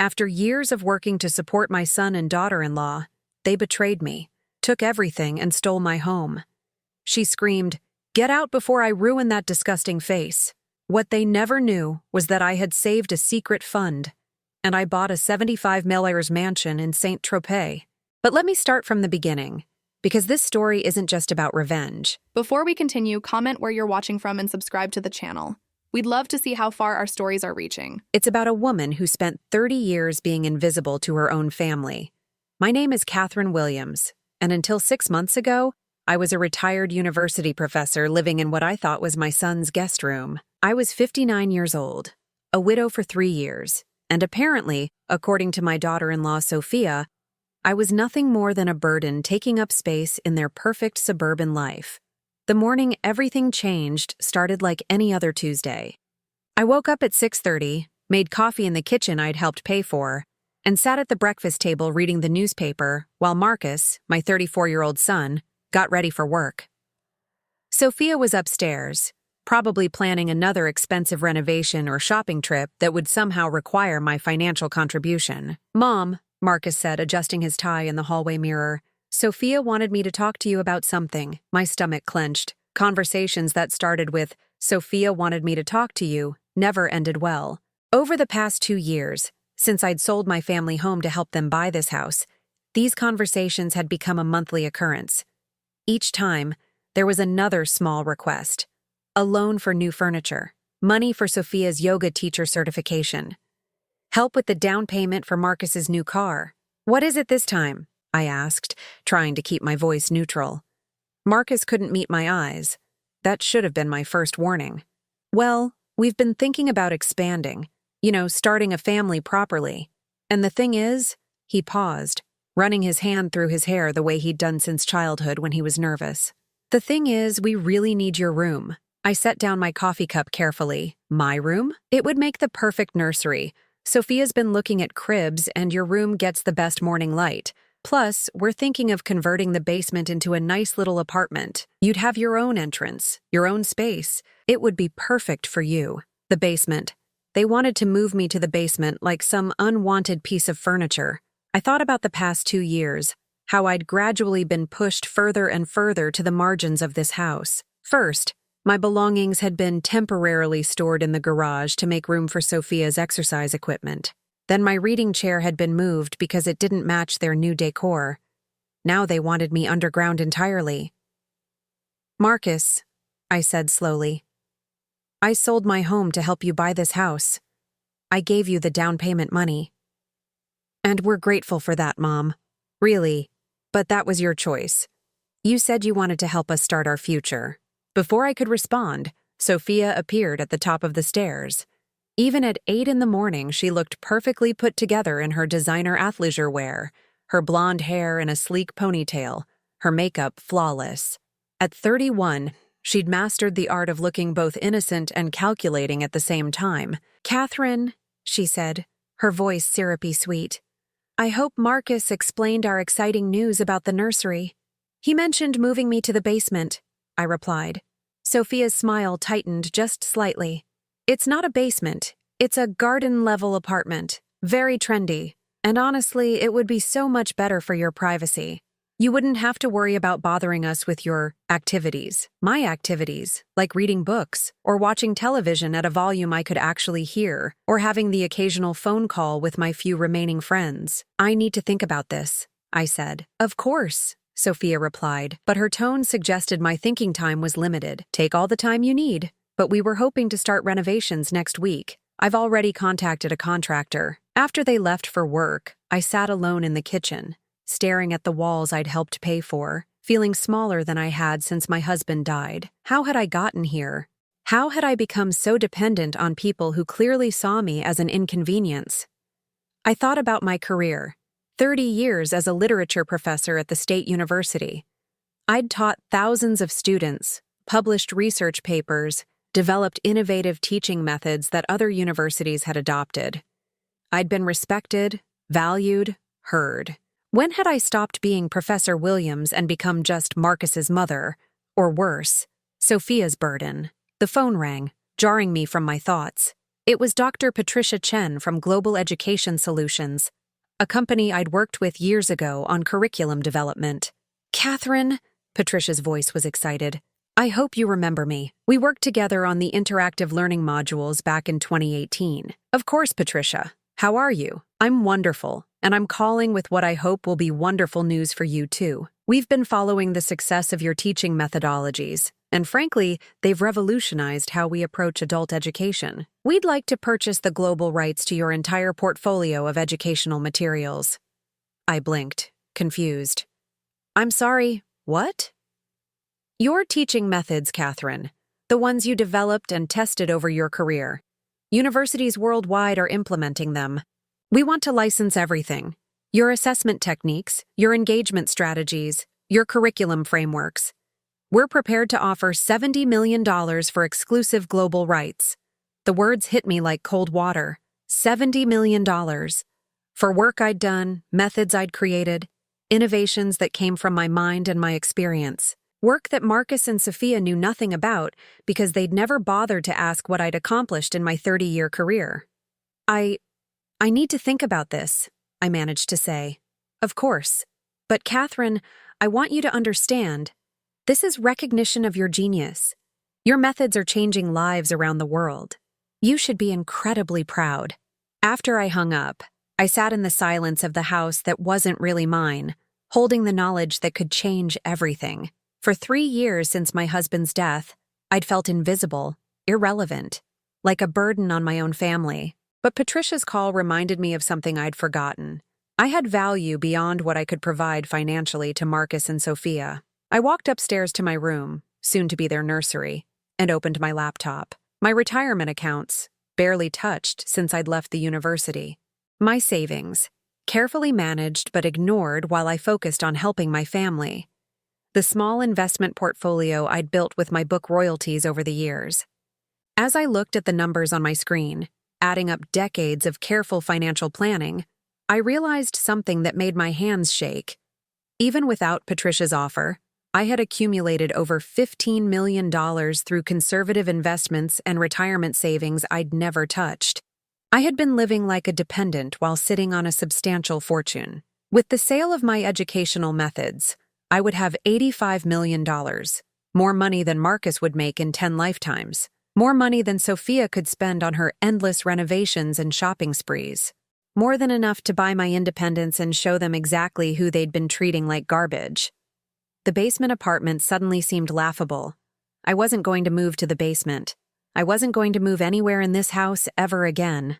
After years of working to support my son and daughter-in-law, they betrayed me, took everything, and stole my home. She screamed, "Get out before I ruin that disgusting face." What they never knew was that I had saved a secret fund, and I bought a 75 millionaires mansion in Saint-Tropez. But let me start from the beginning, because this story isn't just about revenge. Before we continue, comment where you're watching from and subscribe to the channel. We'd love to see how far our stories are reaching. It's about a woman who spent 30 years being invisible to her own family. My name is Catherine Williams, and until 6 months ago, I was a retired university professor living in what I thought was my son's guest room. I was 59 years old, a widow for 3 years, and apparently, according to my daughter-in-law Sophia, I was nothing more than a burden taking up space in their perfect suburban life. The morning everything changed started like any other Tuesday. I woke up at 6:30, made coffee in the kitchen I'd helped pay for, and sat at the breakfast table reading the newspaper while Marcus, my 34-year-old son, got ready for work. Sophia was upstairs, probably planning another expensive renovation or shopping trip that would somehow require my financial contribution. "Mom," Marcus said, adjusting his tie in the hallway mirror, "Sophia wanted me to talk to you about something." My stomach clenched. Conversations that started with, "Sophia wanted me to talk to you," never ended well. Over the past 2 years, since I'd sold my family home to help them buy this house, these conversations had become a monthly occurrence. Each time, there was another small request. A loan for new furniture, money for Sophia's yoga teacher certification, help with the down payment for Marcus's new car. "What is it this time?" I asked, trying to keep my voice neutral. Marcus couldn't meet my eyes. That should have been my first warning. "Well, we've been thinking about expanding, starting a family properly. And the thing is," he paused, running his hand through his hair the way he'd done since childhood when he was nervous. "The thing is, we really need your room." I set down my coffee cup carefully. "My room? It would make the perfect nursery. Sophia's been looking at cribs, and your room gets the best morning light. Plus, we're thinking of converting the basement into a nice little apartment. You'd have your own entrance, your own space. It would be perfect for you." The basement. They wanted to move me to the basement like some unwanted piece of furniture. I thought about the past 2 years, how I'd gradually been pushed further and further to the margins of this house. First, my belongings had been temporarily stored in the garage to make room for Sophia's exercise equipment. Then my reading chair had been moved because it didn't match their new decor. Now they wanted me underground entirely. "Marcus," I said slowly, "I sold my home to help you buy this house. I gave you the down payment money. And we're grateful for that, Mom. Really. But that was your choice. You said you wanted to help us start our future." Before I could respond, Sophia appeared at the top of the stairs. Even at 8 in the morning, she looked perfectly put together in her designer athleisure wear, her blonde hair in a sleek ponytail, her makeup flawless. At 31, she'd mastered the art of looking both innocent and calculating at the same time. "Catherine," she said, her voice syrupy sweet, "I hope Marcus explained our exciting news about the nursery." "He mentioned moving me to the basement," I replied. Sophia's smile tightened just slightly. "It's not a basement. It's a garden-level apartment. Very trendy. And honestly, it would be so much better for your privacy. You wouldn't have to worry about bothering us with your activities. My activities, like reading books, or watching television at a volume I could actually hear, or having the occasional phone call with my few remaining friends." "I need to think about this," I said. "Of course," Sophia replied, but her tone suggested my thinking time was limited. "Take all the time you need. But we were hoping to start renovations next week. I've already contacted a contractor." After they left for work, I sat alone in the kitchen, staring at the walls I'd helped pay for, feeling smaller than I had since my husband died. How had I gotten here? How had I become so dependent on people who clearly saw me as an inconvenience? I thought about my career, 30 years as a literature professor at the State University. I'd taught thousands of students, published research papers, developed innovative teaching methods that other universities had adopted. I'd been respected, valued, heard. When had I stopped being Professor Williams and become just Marcus's mother, or worse, Sophia's burden? The phone rang, jarring me from my thoughts. It was Dr. Patricia Chen from Global Education Solutions, a company I'd worked with years ago on curriculum development. Catherine, Patricia's voice was excited. I hope you remember me. We worked together on the interactive learning modules back in 2018. Of course, Patricia. How are you? I'm wonderful, and I'm calling with what I hope will be wonderful news for you too. We've been following the success of your teaching methodologies, and frankly, they've revolutionized how we approach adult education. We'd like to purchase the global rights to your entire portfolio of educational materials. I blinked, confused. I'm sorry, what? Your teaching methods, Catherine, the ones you developed and tested over your career. Universities worldwide are implementing them. We want to license everything. Your assessment techniques, your engagement strategies, your curriculum frameworks. We're prepared to offer $70 million for exclusive global rights. The words hit me like cold water. $70 million. For work I'd done, methods I'd created, innovations that came from my mind and my experience. Work that Marcus and Sophia knew nothing about because they'd never bothered to ask what I'd accomplished in my 30-year career. I need to think about this, I managed to say. Of course. But Catherine, I want you to understand, this is recognition of your genius. Your methods are changing lives around the world. You should be incredibly proud. After I hung up, I sat in the silence of the house that wasn't really mine, holding the knowledge that could change everything. For 3 years since my husband's death, I'd felt invisible, irrelevant, like a burden on my own family. But Patricia's call reminded me of something I'd forgotten. I had value beyond what I could provide financially to Marcus and Sophia. I walked upstairs to my room, soon to be their nursery, and opened my laptop. My retirement accounts, barely touched since I'd left the university. My savings, carefully managed but ignored while I focused on helping my family. The small investment portfolio I'd built with my book royalties over the years. As I looked at the numbers on my screen, adding up decades of careful financial planning, I realized something that made my hands shake. Even without Patricia's offer, I had accumulated over $15 million through conservative investments and retirement savings I'd never touched. I had been living like a dependent while sitting on a substantial fortune. With the sale of my educational methods, I would have $85 million, more money than Marcus would make in 10 lifetimes, more money than Sophia could spend on her endless renovations and shopping sprees, more than enough to buy my independence and show them exactly who they'd been treating like garbage. The basement apartment suddenly seemed laughable. I wasn't going to move to the basement. I wasn't going to move anywhere in this house ever again.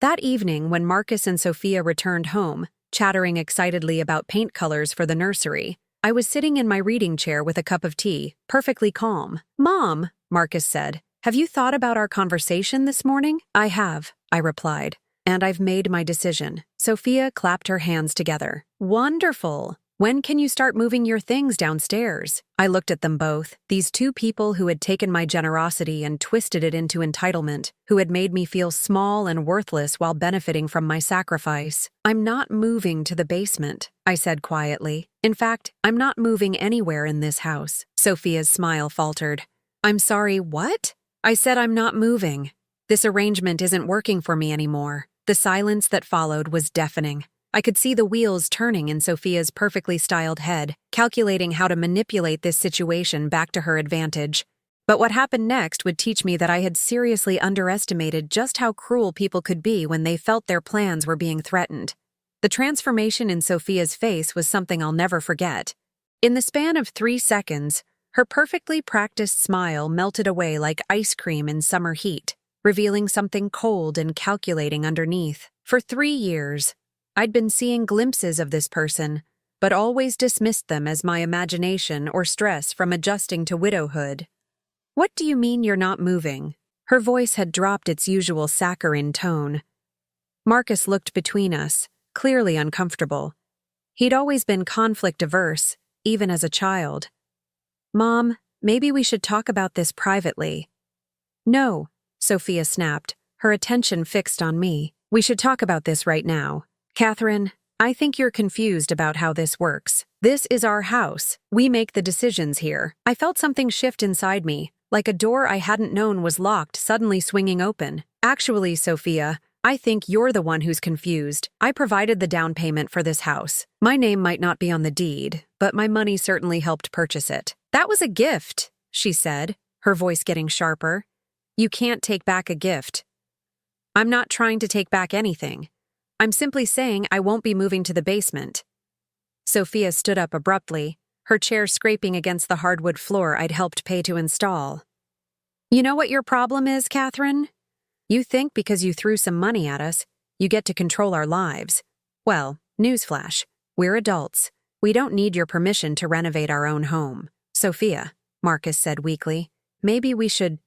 That evening, when Marcus and Sophia returned home, chattering excitedly about paint colors for the nursery, I was sitting in my reading chair with a cup of tea, perfectly calm. "Mom," Marcus said, "have you thought about our conversation this morning?" "I have," I replied, "and I've made my decision." Sophia clapped her hands together. "Wonderful! When can you start moving your things downstairs?" I looked at them both, these two people who had taken my generosity and twisted it into entitlement, who had made me feel small and worthless while benefiting from my sacrifice. "I'm not moving to the basement," I said quietly. "In fact, I'm not moving anywhere in this house." Sophia's smile faltered. "I'm sorry, what?" I said I'm not moving. This arrangement isn't working for me anymore. The silence that followed was deafening. I could see the wheels turning in Sophia's perfectly styled head, calculating how to manipulate this situation back to her advantage. But what happened next would teach me that I had seriously underestimated just how cruel people could be when they felt their plans were being threatened. The transformation in Sophia's face was something I'll never forget. In the span of 3 seconds, her perfectly practiced smile melted away like ice cream in summer heat, revealing something cold and calculating underneath. For 3 years, I'd been seeing glimpses of this person, but always dismissed them as my imagination or stress from adjusting to widowhood. "What do you mean you're not moving?" Her voice had dropped its usual saccharine tone. Marcus looked between us, clearly uncomfortable. He'd always been conflict-averse, even as a child. "Mom, maybe we should talk about this privately." "No," Sophia snapped, her attention fixed on me. "We should talk about this right now. Catherine, I think you're confused about how this works. This is our house. We make the decisions here." I felt something shift inside me, like a door I hadn't known was locked suddenly swinging open. Actually, Sophia, I think you're the one who's confused. I provided the down payment for this house. My name might not be on the deed, but my money certainly helped purchase it. That was a gift, she said, her voice getting sharper. You can't take back a gift. I'm not trying to take back anything. I'm simply saying I won't be moving to the basement. Sophia stood up abruptly, her chair scraping against the hardwood floor I'd helped pay to install. You know what your problem is, Catherine? You think because you threw some money at us, you get to control our lives. Well, newsflash, we're adults. We don't need your permission to renovate our own home. Sophia, Marcus said weakly, maybe we should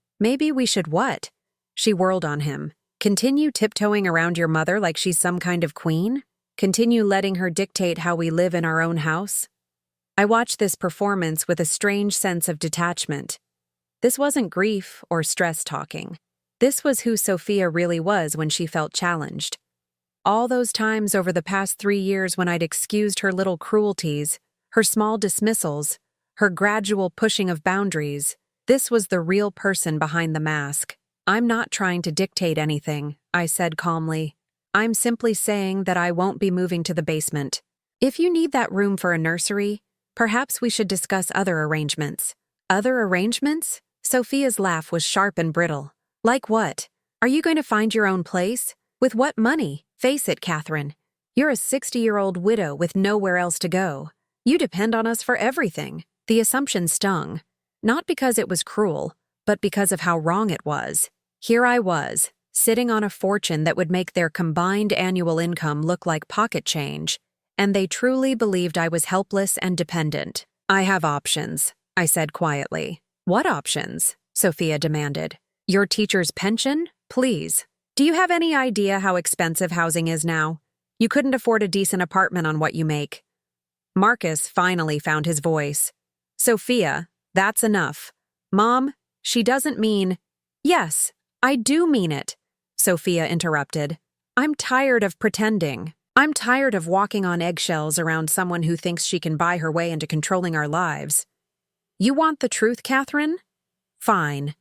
what? She whirled on him. Continue tiptoeing around your mother like she's some kind of queen? Continue letting her dictate how we live in our own house? I watched this performance with a strange sense of detachment. This wasn't grief or stress talking. This was who Sophia really was when she felt challenged. All those times over the past 3 years when I'd excused her little cruelties, her small dismissals, her gradual pushing of boundaries, this was the real person behind the mask. I'm not trying to dictate anything, I said calmly. I'm simply saying that I won't be moving to the basement. If you need that room for a nursery, perhaps we should discuss other arrangements. Other arrangements? Sophia's laugh was sharp and brittle. Like what? Are you going to find your own place? With what money? Face it, Catherine. You're a 60-year-old widow with nowhere else to go. You depend on us for everything. The assumption stung. Not because it was cruel, but because of how wrong it was. Here I was, sitting on a fortune that would make their combined annual income look like pocket change, and they truly believed I was helpless and dependent. I have options, I said quietly. What options? Sophia demanded. Your teacher's pension? Please. Do you have any idea how expensive housing is now? You couldn't afford a decent apartment on what you make. Marcus finally found his voice. Sophia, that's enough. Mom, she doesn't mean— Yes, I do mean it, Sophia interrupted. I'm tired of pretending. I'm tired of walking on eggshells around someone who thinks she can buy her way into controlling our lives. You want the truth, Catherine? Fine.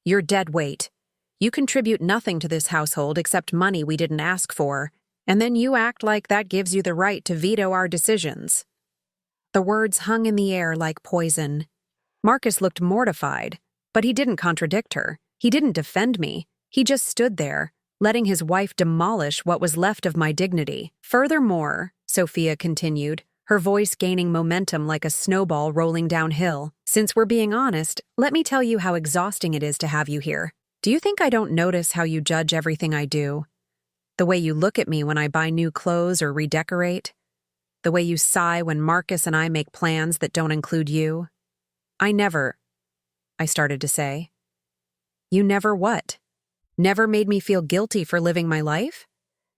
You're dead weight. You contribute nothing to this household except money we didn't ask for, and then you act like that gives you the right to veto our decisions. The words hung in the air like poison. Marcus looked mortified, but he didn't contradict her. He didn't defend me. He just stood there, letting his wife demolish what was left of my dignity. Furthermore, Sophia continued, her voice gaining momentum like a snowball rolling downhill, since we're being honest, let me tell you how exhausting it is to have you here. Do you think I don't notice how you judge everything I do? The way you look at me when I buy new clothes or redecorate? The way you sigh when Marcus and I make plans that don't include you? I started to say. You never what? Never made me feel guilty for living my life?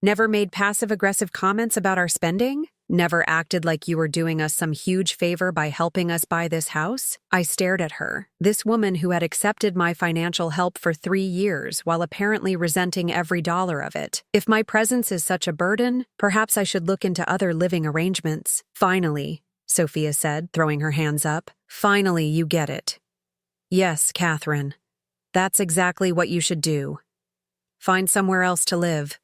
Never made passive-aggressive comments about our spending? Never acted like you were doing us some huge favor by helping us buy this house? I stared at her, this woman who had accepted my financial help for 3 years while apparently resenting every dollar of it. If my presence is such a burden, perhaps I should look into other living arrangements. Finally, Sophia said, throwing her hands up. Finally, you get it. Yes, Catherine. That's exactly what you should do. Find somewhere else to live.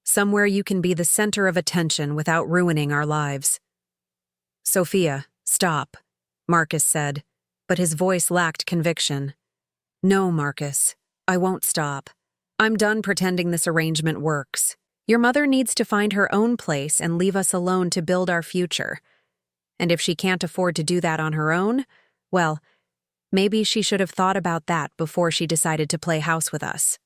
Somewhere you can be the center of attention without ruining our lives. Sophia, stop, Marcus said, but his voice lacked conviction. No, Marcus, I won't stop. I'm done pretending this arrangement works. Your mother needs to find her own place and leave us alone to build our future. And if she can't afford to do that on her own, well, maybe she should have thought about that before she decided to play house with us.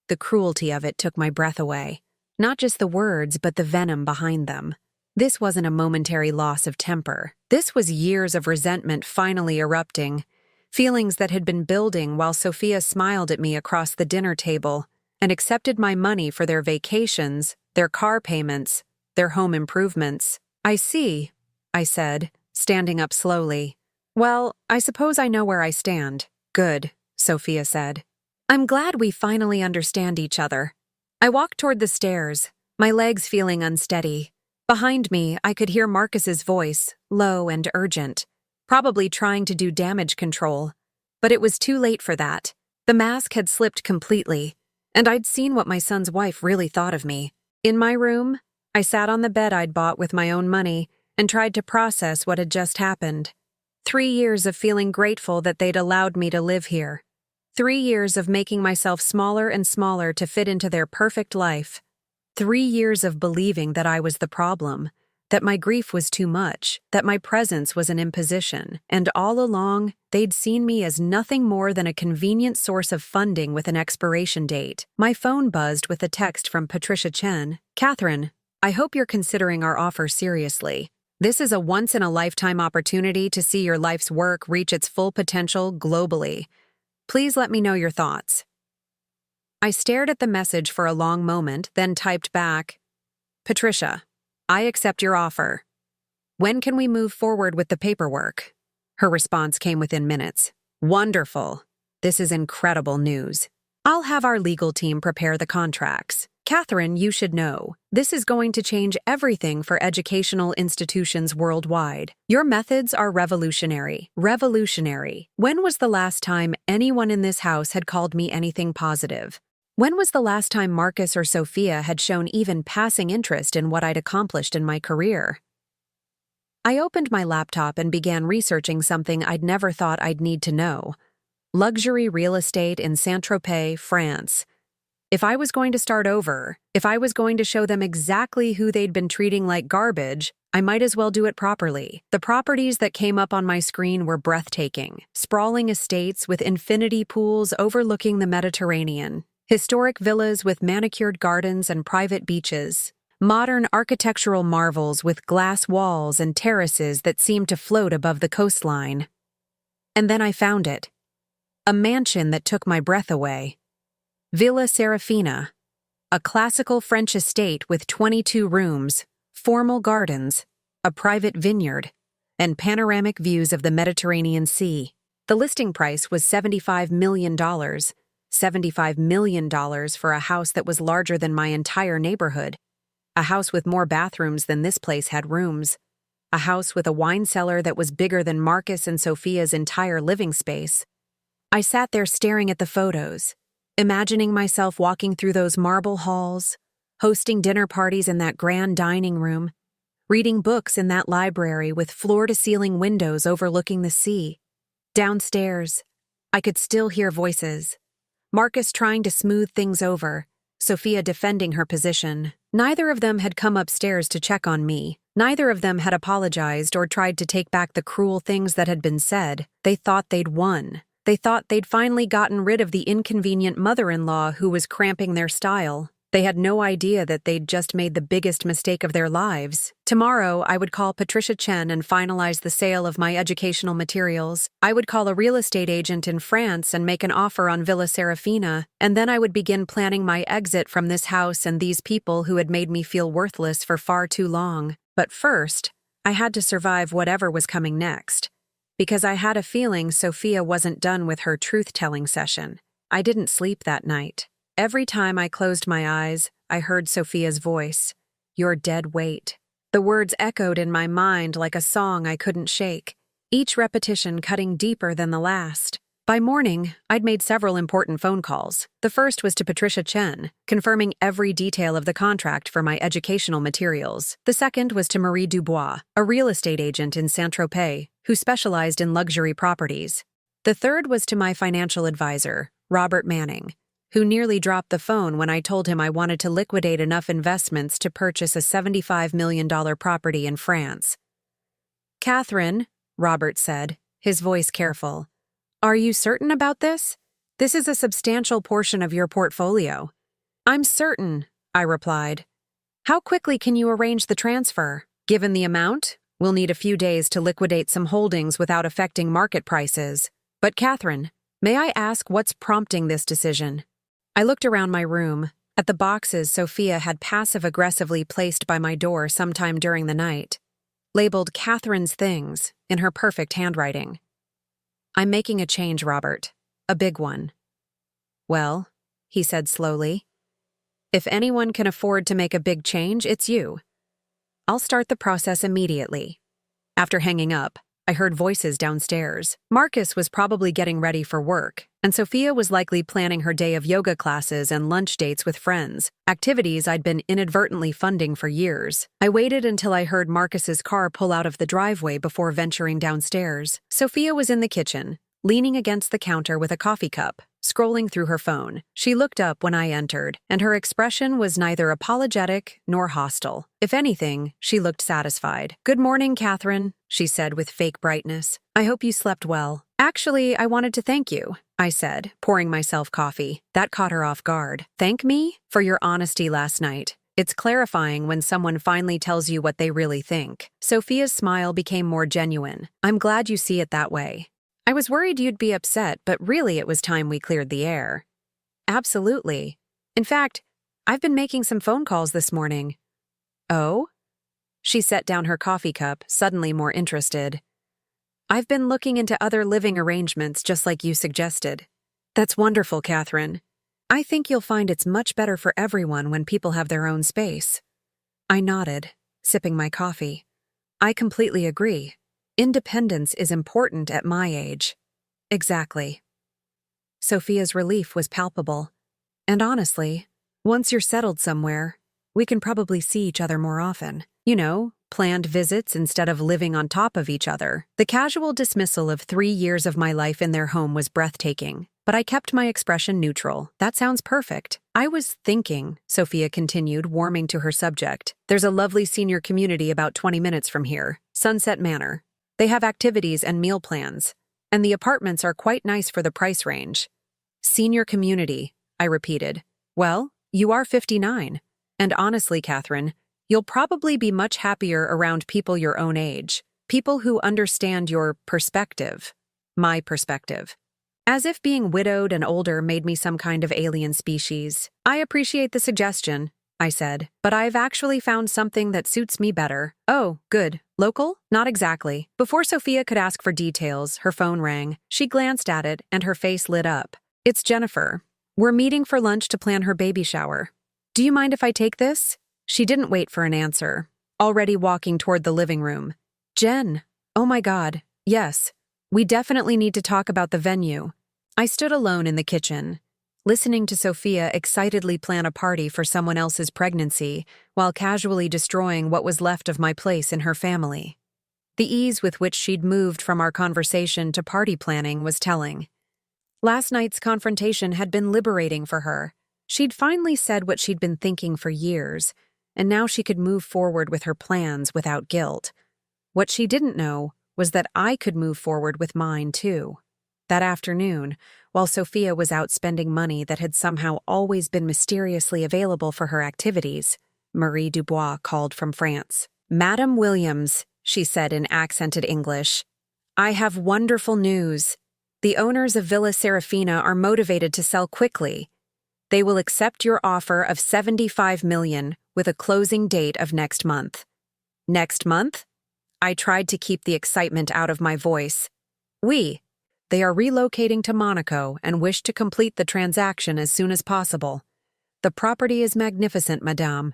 The cruelty of it took my breath away. Not just the words, but the venom behind them. This wasn't a momentary loss of temper. This was years of resentment finally erupting, feelings that had been building while Sophia smiled at me across the dinner table and accepted my money for their vacations, their car payments, their home improvements. I see, I said, standing up slowly. Well, I suppose I know where I stand. Good, Sophia said. I'm glad we finally understand each other. I walked toward the stairs, my legs feeling unsteady. Behind me, I could hear Marcus's voice, low and urgent, probably trying to do damage control. But it was too late for that. The mask had slipped completely, And I'd seen what my son's wife really thought of me. In my room, I sat on the bed I'd bought with my own money and tried to process what had just happened. 3 years of feeling grateful that they'd allowed me to live here. 3 years of making myself smaller and smaller to fit into their perfect life. 3 years of believing that I was the problem, that my grief was too much, that my presence was an imposition, and all along, they'd seen me as nothing more than a convenient source of funding with an expiration date. My phone buzzed with a text from Patricia Chen. "Catherine, I hope you're considering our offer seriously. This is a once-in-a-lifetime opportunity to see your life's work reach its full potential globally. Please let me know your thoughts." I stared at the message for a long moment, then typed back, "Patricia, I accept your offer. When can we move forward with the paperwork?" Her response came within minutes. "Wonderful. This is incredible news. I'll have our legal team prepare the contracts. Catherine, you should know, this is going to change everything for educational institutions worldwide. Your methods are revolutionary. Revolutionary. When was the last time anyone in this house had called me anything positive? When was the last time Marcus or Sophia had shown even passing interest in what I'd accomplished in my career?" I opened my laptop and began researching something I'd never thought I'd need to know. Luxury real estate in Saint-Tropez, France. If I was going to start over, if I was going to show them exactly who they'd been treating like garbage, I might as well do it properly. The properties that came up on my screen were breathtaking. Sprawling estates with infinity pools overlooking the Mediterranean. Historic villas with manicured gardens and private beaches. Modern architectural marvels with glass walls and terraces that seemed to float above the coastline. And then I found it. A mansion that took my breath away. Villa Serafina, a classical French estate with 22 rooms, formal gardens, a private vineyard, and panoramic views of the Mediterranean Sea. The listing price was $75 million. $75 million for a house that was larger than my entire neighborhood. A house with more bathrooms than this place had rooms. A house with a wine cellar that was bigger than Marcus and Sophia's entire living space. I sat there staring at the photos, imagining myself walking through those marble halls, hosting dinner parties in that grand dining room, reading books in that library with floor-to-ceiling windows overlooking the sea. Downstairs, I could still hear voices. Marcus trying to smooth things over, Sophia defending her position. Neither of them had come upstairs to check on me. Neither of them had apologized or tried to take back the cruel things that had been said. They thought they'd won. They thought they'd finally gotten rid of the inconvenient mother-in-law who was cramping their style. They had no idea that they'd just made the biggest mistake of their lives. Tomorrow, I would call Patricia Chen and finalize the sale of my educational materials. I would call a real estate agent in France and make an offer on Villa Serafina, and then I would begin planning my exit from this house and these people who had made me feel worthless for far too long. But first, I had to survive whatever was coming next. Because I had a feeling Sophia wasn't done with her truth-telling session. I didn't sleep that night. Every time I closed my eyes, I heard Sophia's voice. "Your dead weight." The words echoed in my mind like a song I couldn't shake, each repetition cutting deeper than the last. By morning, I'd made several important phone calls. The first was to Patricia Chen, confirming every detail of the contract for my educational materials. The second was to Marie Dubois, a real estate agent in Saint-Tropez, who specialized in luxury properties. The third was to my financial advisor, Robert Manning, who nearly dropped the phone when I told him I wanted to liquidate enough investments to purchase a $75 million property in France. "Catherine," Robert said, his voice careful, "are you certain about this? This is a substantial portion of your portfolio." "I'm certain," I replied. "How quickly can you arrange the transfer? Given the amount, we'll need a few days to liquidate some holdings without affecting market prices. But Catherine, may I ask what's prompting this decision?" I looked around my room, at the boxes Sophia had passive-aggressively placed by my door sometime during the night, labeled Catherine's Things in her perfect handwriting. "I'm making a change, Robert. A big one." "Well," he said slowly, "if anyone can afford to make a big change, it's you. I'll start the process immediately." After hanging up, I heard voices downstairs. Marcus was probably getting ready for work, and Sophia was likely planning her day of yoga classes and lunch dates with friends, activities I'd been inadvertently funding for years. I waited until I heard Marcus's car pull out of the driveway before venturing downstairs. Sophia was in the kitchen, leaning against the counter with a coffee cup, scrolling through her phone. She looked up when I entered, and her expression was neither apologetic nor hostile. If anything, she looked satisfied. "Good morning, Catherine," she said with fake brightness. "I hope you slept well." "Actually, I wanted to thank you," I said, pouring myself coffee. That caught her off guard. "Thank me? For your honesty last night. It's clarifying when someone finally tells you what they really think." Sophia's smile became more genuine. "I'm glad you see it that way. I was worried you'd be upset, but really it was time we cleared the air." "Absolutely. In fact, I've been making some phone calls this morning." "Oh?" She set down her coffee cup, suddenly more interested. "I've been looking into other living arrangements just like you suggested." "That's wonderful, Catherine. I think you'll find it's much better for everyone when people have their own space." I nodded, sipping my coffee. "I completely agree. Independence is important at my age." "Exactly." Sophia's relief was palpable. "And honestly, once you're settled somewhere, we can probably see each other more often. You know, planned visits instead of living on top of each other." The casual dismissal of 3 years of my life in their home was breathtaking, but I kept my expression neutral. "That sounds perfect." "I was thinking," Sophia continued, warming to her subject, "there's a lovely senior community about 20 minutes from here, Sunset Manor. They have activities and meal plans, and the apartments are quite nice for the price range." "Senior community," I repeated. "Well, you are 59, and honestly, Catherine, you'll probably be much happier around people your own age, people who understand your perspective, my perspective." As if being widowed and older made me some kind of alien species. "I appreciate the suggestion," I said, "but I've actually found something that suits me better." "Oh, good. Local?" "Not exactly." Before Sophia could ask for details, her phone rang. She glanced at it, and her face lit up. "It's Jennifer. We're meeting for lunch to plan her baby shower. Do you mind if I take this?" She didn't wait for an answer, already walking toward the living room. "Jen, oh my God, yes. We definitely need to talk about the venue." I stood alone in the kitchen, listening to Sophia excitedly plan a party for someone else's pregnancy while casually destroying what was left of my place in her family. The ease with which she'd moved from our conversation to party planning was telling. Last night's confrontation had been liberating for her. She'd finally said what she'd been thinking for years, and now she could move forward with her plans without guilt. What she didn't know was that I could move forward with mine too. That afternoon, while Sophia was out spending money that had somehow always been mysteriously available for her activities, Marie Dubois called from France. "Madam Williams," she said in accented English, "I have wonderful news. The owners of Villa Serafina are motivated to sell quickly. They will accept your offer of $75 million with a closing date of next month." "Next month?" I tried to keep the excitement out of my voice. "Oui. They are relocating to Monaco and wish to complete the transaction as soon as possible. The property is magnificent, madame.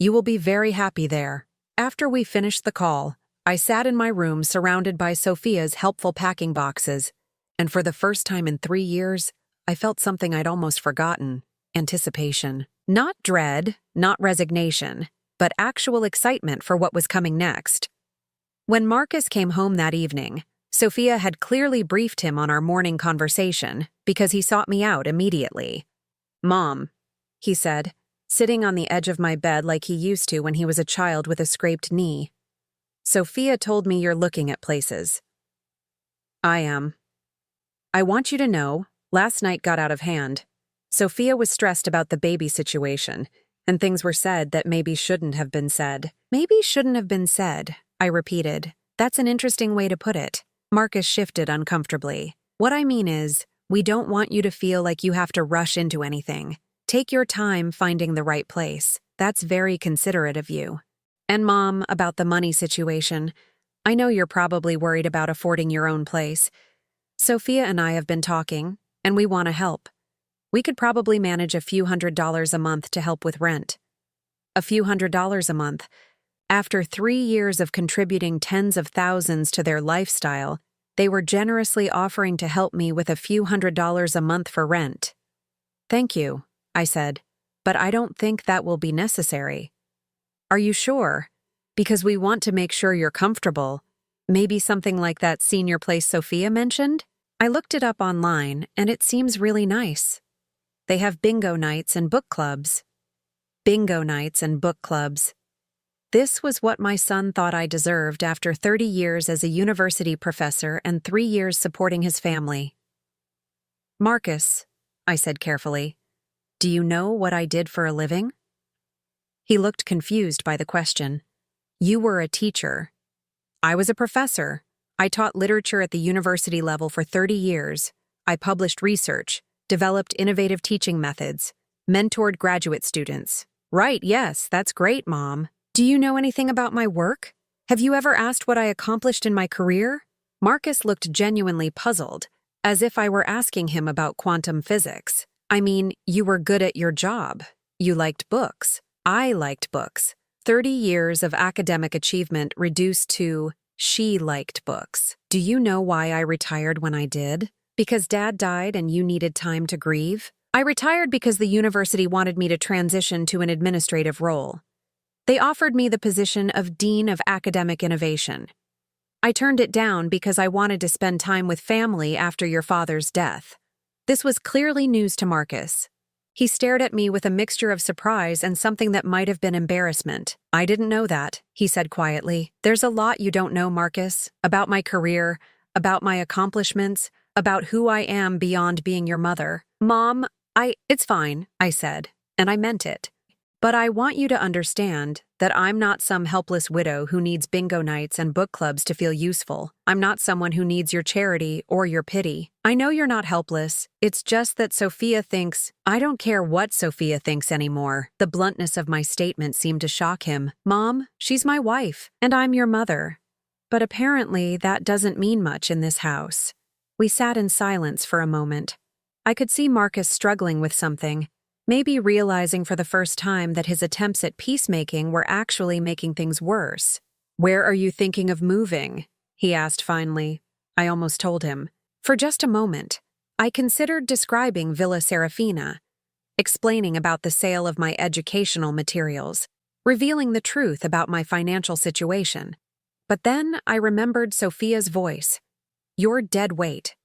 You will be very happy there." After we finished the call, I sat in my room surrounded by Sophia's helpful packing boxes, and for the first time in 3 years, I felt something I'd almost forgotten: anticipation. Not dread, not resignation, but actual excitement for what was coming next. When Marcus came home that evening, Sophia had clearly briefed him on our morning conversation because he sought me out immediately. "Mom," he said, sitting on the edge of my bed like he used to when he was a child with a scraped knee. "Sophia told me you're looking at places." "I am. I want you to know, last night got out of hand. Sophia was stressed about the baby situation, and things were said that maybe shouldn't have been said." "Maybe shouldn't have been said," I repeated. "That's an interesting way to put it." Marcus shifted uncomfortably. "What I mean is, we don't want you to feel like you have to rush into anything. Take your time finding the right place. That's very considerate of you. And Mom, about the money situation, I know you're probably worried about affording your own place. Sophia and I have been talking, and we want to help. We could probably manage a few $100s a month to help with rent." "A few $100s a month. After 3 years of contributing tens of thousands to their lifestyle, they were generously offering to help me with a few $100s a month for rent. "Thank you," I said, "but I don't think that will be necessary." "Are you sure? Because we want to make sure you're comfortable. Maybe something like that senior place Sophia mentioned?" I looked it up online, and it seems really nice. They have bingo nights and book clubs. Bingo nights and book clubs. This was what my son thought I deserved after 30 years as a university professor and 3 years supporting his family. "Marcus," I said carefully, "do you know what I did for a living?" He looked confused by the question. "You were a teacher." "I was a professor. I taught literature at the university level for 30 years. I published research, developed innovative teaching methods, mentored graduate students." "Right, yes, that's great, Mom. Do you know anything about my work? Have you ever asked what I accomplished in my career?" Marcus looked genuinely puzzled, as if I were asking him about quantum physics. "I mean, you were good at your job. You liked books. I liked books. 30 years of academic achievement reduced to, she liked books. Do you know why I retired when I did? Because Dad died and you needed time to grieve? I retired because the university wanted me to transition to an administrative role. They offered me the position of Dean of Academic Innovation. I turned it down because I wanted to spend time with family after your father's death." This was clearly news to Marcus. He stared at me with a mixture of surprise and something that might have been embarrassment. "I didn't know that," he said quietly. "There's a lot you don't know, Marcus, about my career, about my accomplishments, about who I am beyond being your mother." "Mom, it's fine," I said, and I meant it. "But I want you to understand that I'm not some helpless widow who needs bingo nights and book clubs to feel useful. I'm not someone who needs your charity or your pity. I know you're not helpless. It's just that Sophia thinks—" "I don't care what Sophia thinks anymore." The bluntness of my statement seemed to shock him. "Mom, she's my wife, and I'm your mother. But apparently that doesn't mean much in this house." We sat in silence for a moment. I could see Marcus struggling with something, maybe realizing for the first time that his attempts at peacemaking were actually making things worse. "Where are you thinking of moving?" he asked finally. I almost told him. For just a moment, I considered describing Villa Serafina, explaining about the sale of my educational materials, revealing the truth about my financial situation. But then I remembered Sophia's voice. "You're dead weight.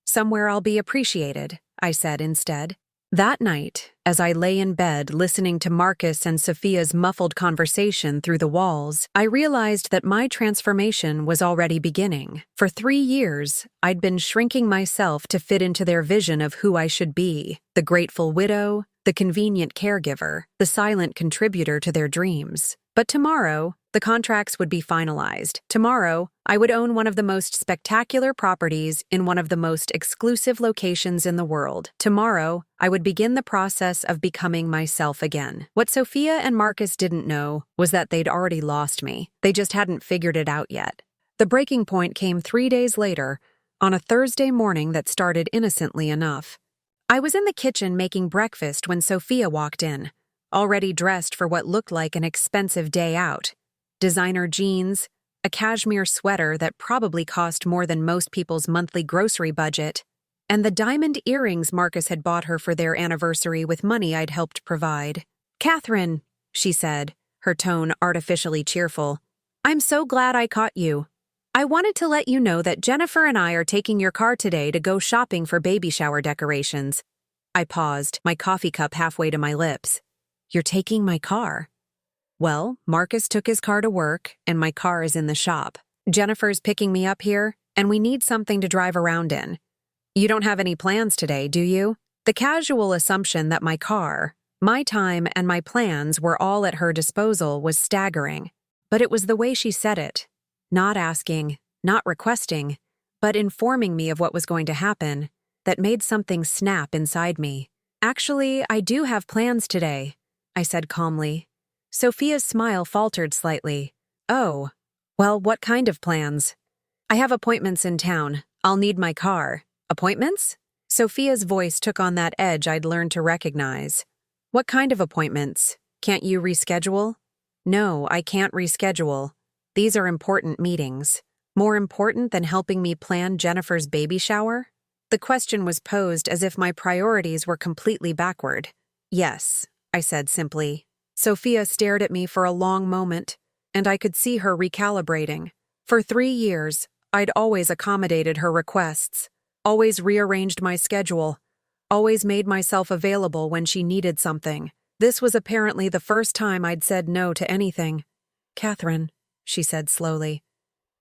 Somewhere I'll be appreciated," I said instead. That night, as I lay in bed listening to Marcus and Sophia's muffled conversation through the walls, I realized that my transformation was already beginning. For 3 years, I'd been shrinking myself to fit into their vision of who I should be: the grateful widow, the convenient caregiver, the silent contributor to their dreams. But tomorrow, the contracts would be finalized. Tomorrow, I would own one of the most spectacular properties in one of the most exclusive locations in the world. Tomorrow, I would begin the process of becoming myself again. What Sophia and Marcus didn't know was that they'd already lost me. They just hadn't figured it out yet. The breaking point came 3 days later, on a Thursday morning that started innocently enough. I was in the kitchen making breakfast when Sophia walked in, already dressed for what looked like an expensive day out. Designer jeans, a cashmere sweater that probably cost more than most people's monthly grocery budget, and the diamond earrings Marcus had bought her for their anniversary with money I'd helped provide. "Catherine," she said, her tone artificially cheerful, "I'm so glad I caught you. I wanted to let you know that Jennifer and I are taking your car today to go shopping for baby shower decorations." I paused, my coffee cup halfway to my lips. "You're taking my car?" "Well, Marcus took his car to work, and my car is in the shop. Jennifer's picking me up here, and we need something to drive around in. You don't have any plans today, do you?" The casual assumption that my car, my time, and my plans were all at her disposal was staggering. But it was the way she said it. Not asking, not requesting, but informing me of what was going to happen, that made something snap inside me. "Actually, I do have plans today," I said calmly. Sophia's smile faltered slightly. "Oh, well, what kind of plans?" "I have appointments in town. I'll need my car." "Appointments?" Sophia's voice took on that edge I'd learned to recognize. "What kind of appointments? Can't you reschedule?" No, I can't reschedule. These are important meetings. More important than helping me plan Jennifer's baby shower? The question was posed as if my priorities were completely backward. Yes, I said simply. Sophia stared at me for a long moment, and I could see her recalibrating. For 3 years, I'd always accommodated her requests, always rearranged my schedule, always made myself available when she needed something. This was apparently the first time I'd said no to anything. "Catherine," she said slowly,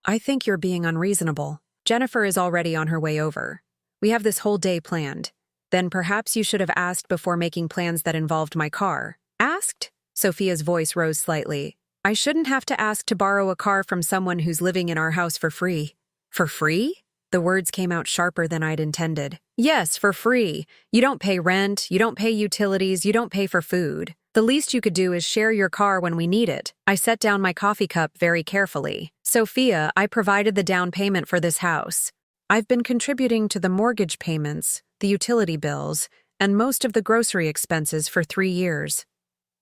"I think you're being unreasonable. Jennifer is already on her way over. We have this whole day planned. Then perhaps you should have asked before making plans that involved my car." "Asked?" Sophia's voice rose slightly. "I shouldn't have to ask to borrow a car from someone who's living in our house for free." "For free?" The words came out sharper than I'd intended. "Yes, for free. You don't pay rent, you don't pay utilities, you don't pay for food. The least you could do is share your car when we need it." I set down my coffee cup very carefully. "Sophia, I provided the down payment for this house. I've been contributing to the mortgage payments, the utility bills, and most of the grocery expenses for 3 years."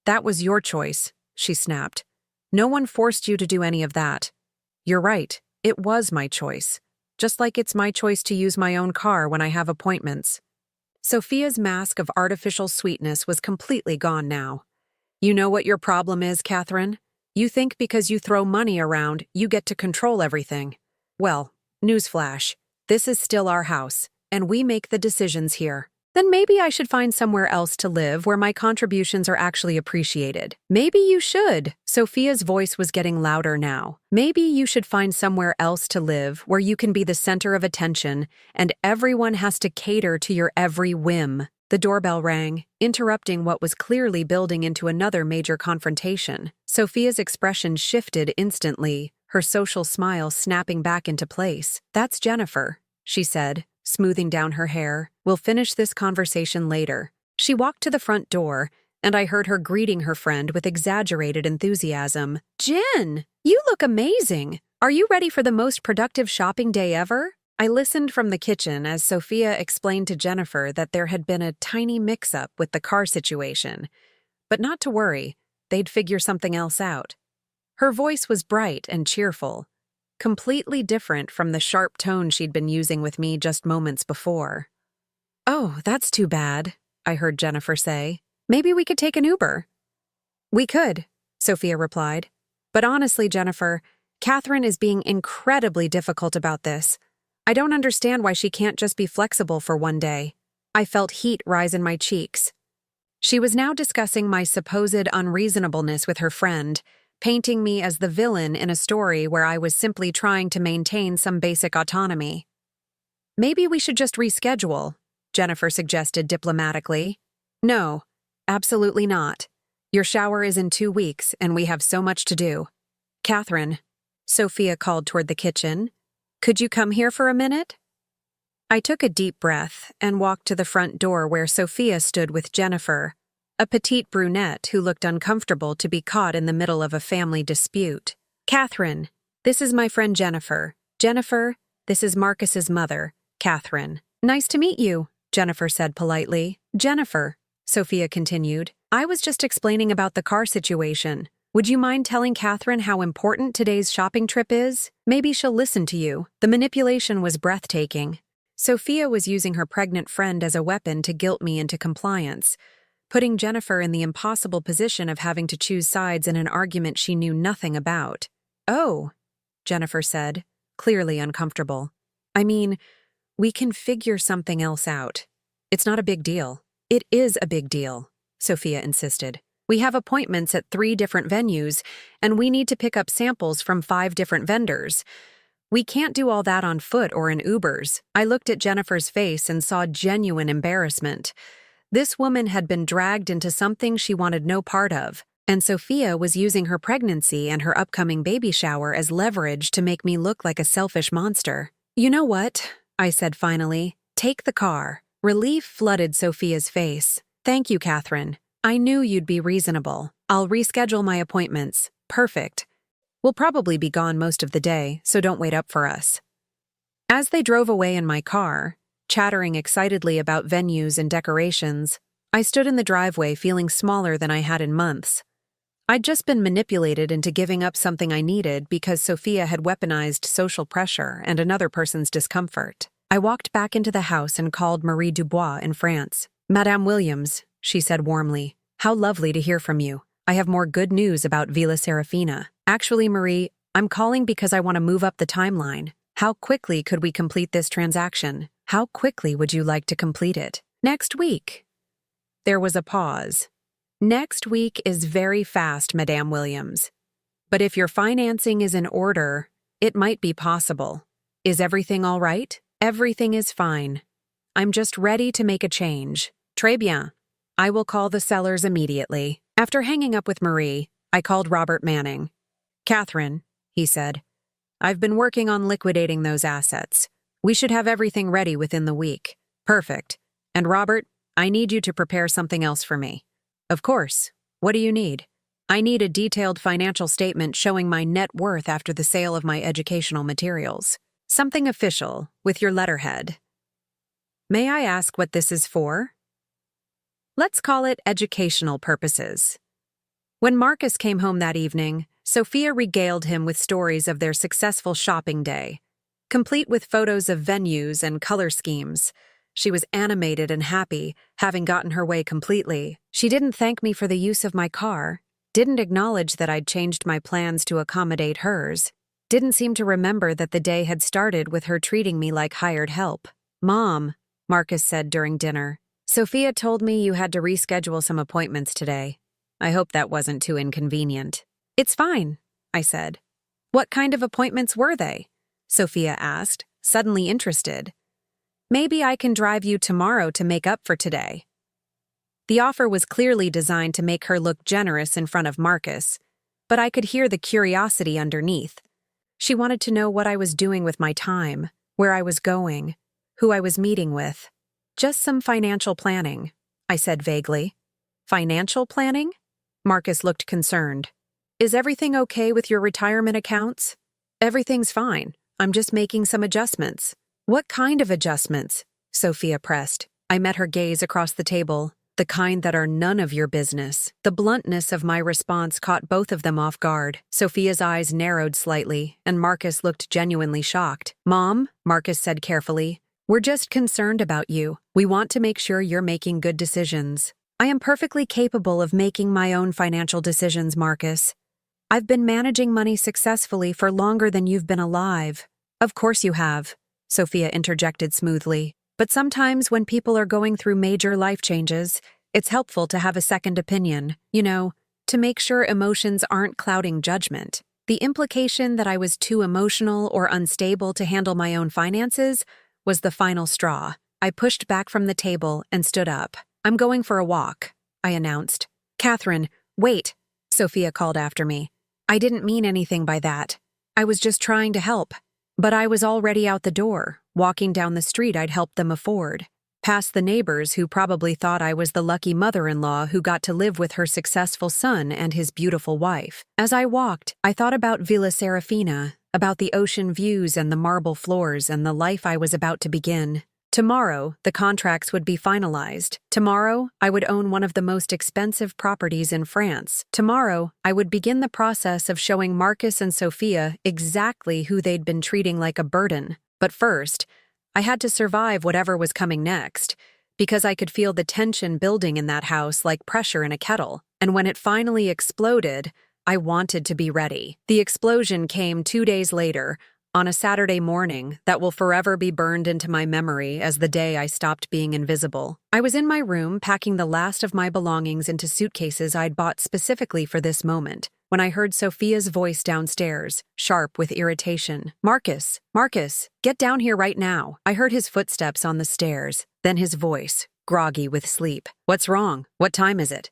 "That was your choice," she snapped. "No one forced you to do any of that." "You're right, it was my choice. Just like it's my choice to use my own car when I have appointments." Sophia's mask of artificial sweetness was completely gone now. "You know what your problem is, Catherine? You think because you throw money around, you get to control everything. Well, newsflash, this is still our house, and we make the decisions here. Then maybe I should find somewhere else to live where my contributions are actually appreciated." "Maybe you should." Sophia's voice was getting louder now. "Maybe you should find somewhere else to live where you can be the center of attention and everyone has to cater to your every whim." The doorbell rang, interrupting what was clearly building into another major confrontation. Sophia's expression shifted instantly, her social smile snapping back into place. "That's Jennifer," she said, smoothing down her hair. "We'll finish this conversation later." She walked to the front door, and I heard her greeting her friend with exaggerated enthusiasm. "Jen, you look amazing! Are you ready for the most productive shopping day ever?" I listened from the kitchen as Sophia explained to Jennifer that there had been a tiny mix-up with the car situation. But not to worry, they'd figure something else out. Her voice was bright and cheerful, completely different from the sharp tone she'd been using with me just moments before. "Oh, that's too bad," I heard Jennifer say. "Maybe we could take an Uber." "We could," Sophia replied. "But honestly, Jennifer, Catherine is being incredibly difficult about this. I don't understand why she can't just be flexible for one day." I felt heat rise in my cheeks. She was now discussing my supposed unreasonableness with her friend, painting me as the villain in a story where I was simply trying to maintain some basic autonomy. "Maybe we should just reschedule," Jennifer suggested diplomatically. "No, absolutely not. Your shower is in 2 weeks, and we have so much to do." "Catherine," Sophia called toward the kitchen, "could you come here for a minute?" I took a deep breath and walked to the front door where Sophia stood with Jennifer, a petite brunette who looked uncomfortable to be caught in the middle of a family dispute. "Catherine, this is my friend Jennifer. Jennifer, this is Marcus's mother, Catherine." "Nice to meet you," Jennifer said politely. "Jennifer," Sophia continued, "I was just explaining about the car situation. Would you mind telling Catherine how important today's shopping trip is? Maybe she'll listen to you." The manipulation was breathtaking. Sophia was using her pregnant friend as a weapon to guilt me into compliance, putting Jennifer in the impossible position of having to choose sides in an argument she knew nothing about. "Oh," Jennifer said, clearly uncomfortable. "I mean, we can figure something else out. It's not a big deal." "It is a big deal," Sophia insisted. "We have appointments at 3 different venues, and we need to pick up samples from 5 different vendors. We can't do all that on foot or in Ubers." I looked at Jennifer's face and saw genuine embarrassment. This woman had been dragged into something she wanted no part of, and Sophia was using her pregnancy and her upcoming baby shower as leverage to make me look like a selfish monster. "You know what?" I said finally. "Take the car." Relief flooded Sophia's face. "Thank you, Catherine. I knew you'd be reasonable. I'll reschedule my appointments." "Perfect. We'll probably be gone most of the day, so don't wait up for us." As they drove away in my car, chattering excitedly about venues and decorations, I stood in the driveway feeling smaller than I had in months. I'd just been manipulated into giving up something I needed because Sophia had weaponized social pressure and another person's discomfort. I walked back into the house and called Marie Dubois in France. "Madame Williams," she said warmly, "how lovely to hear from you. I have more good news about Villa Serafina. Actually, Marie, I'm calling because I want to move up the timeline. How quickly could we complete this transaction? How quickly would you like to complete it?" "Next week." There was a pause. "Next week is very fast, Madame Williams. But if your financing is in order, it might be possible. Is everything all right?" "Everything is fine. I'm just ready to make a change." "Très bien. I will call the sellers immediately." After hanging up with Marie, I called Robert Manning. "Catherine," he said, "I've been working on liquidating those assets. We should have everything ready within the week." "Perfect. And Robert, I need you to prepare something else for me." "Of course. What do you need?" "I need a detailed financial statement showing my net worth after the sale of my educational materials. Something official, with your letterhead." "May I ask what this is for?" "Let's call it educational purposes." When Marcus came home that evening, Sophia regaled him with stories of their successful shopping day, complete with photos of venues and color schemes. She was animated and happy, having gotten her way completely. She didn't thank me for the use of my car, didn't acknowledge that I'd changed my plans to accommodate hers, didn't seem to remember that the day had started with her treating me like hired help. "Mom," Marcus said during dinner, "Sophia told me you had to reschedule some appointments today. I hope that wasn't too inconvenient." "It's fine," I said. "What kind of appointments were they?" Sophia asked, suddenly interested. "Maybe I can drive you tomorrow to make up for today." The offer was clearly designed to make her look generous in front of Marcus, but I could hear the curiosity underneath. She wanted to know what I was doing with my time, where I was going, who I was meeting with. "Just some financial planning," I said vaguely. "Financial planning?" Marcus looked concerned. "Is everything okay with your retirement accounts?" "Everything's fine. I'm just making some adjustments." "What kind of adjustments?" Sophia pressed. I met her gaze across the table. "The kind that are none of your business." The bluntness of my response caught both of them off guard. Sophia's eyes narrowed slightly, and Marcus looked genuinely shocked. "Mom," Marcus said carefully, "we're just concerned about you. We want to make sure you're making good decisions." "I am perfectly capable of making my own financial decisions, Marcus. I've been managing money successfully for longer than you've been alive." "Of course you have," Sophia interjected smoothly. "But sometimes when people are going through major life changes, it's helpful to have a second opinion, to make sure emotions aren't clouding judgment." The implication that I was too emotional or unstable to handle my own finances was the final straw. I pushed back from the table and stood up. "I'm going for a walk," I announced. "Catherine, wait," Sophia called after me. "I didn't mean anything by that. I was just trying to help." But I was already out the door, walking down the street I'd helped them afford, past the neighbors who probably thought I was the lucky mother-in-law who got to live with her successful son and his beautiful wife. As I walked, I thought about Villa Serafina, about the ocean views and the marble floors and the life I was about to begin. Tomorrow, the contracts would be finalized. Tomorrow, I would own one of the most expensive properties in France. Tomorrow, I would begin the process of showing Marcus and Sophia exactly who they'd been treating like a burden. But first, I had to survive whatever was coming next, because I could feel the tension building in that house like pressure in a kettle. And when it finally exploded, I wanted to be ready. The explosion came 2 days later, on a Saturday morning that will forever be burned into my memory as the day I stopped being invisible. I was in my room packing the last of my belongings into suitcases I'd bought specifically for this moment, when I heard Sophia's voice downstairs, sharp with irritation. Marcus, get down here right now." I heard his footsteps on the stairs, then his voice, groggy with sleep. "What's wrong? What time is it?"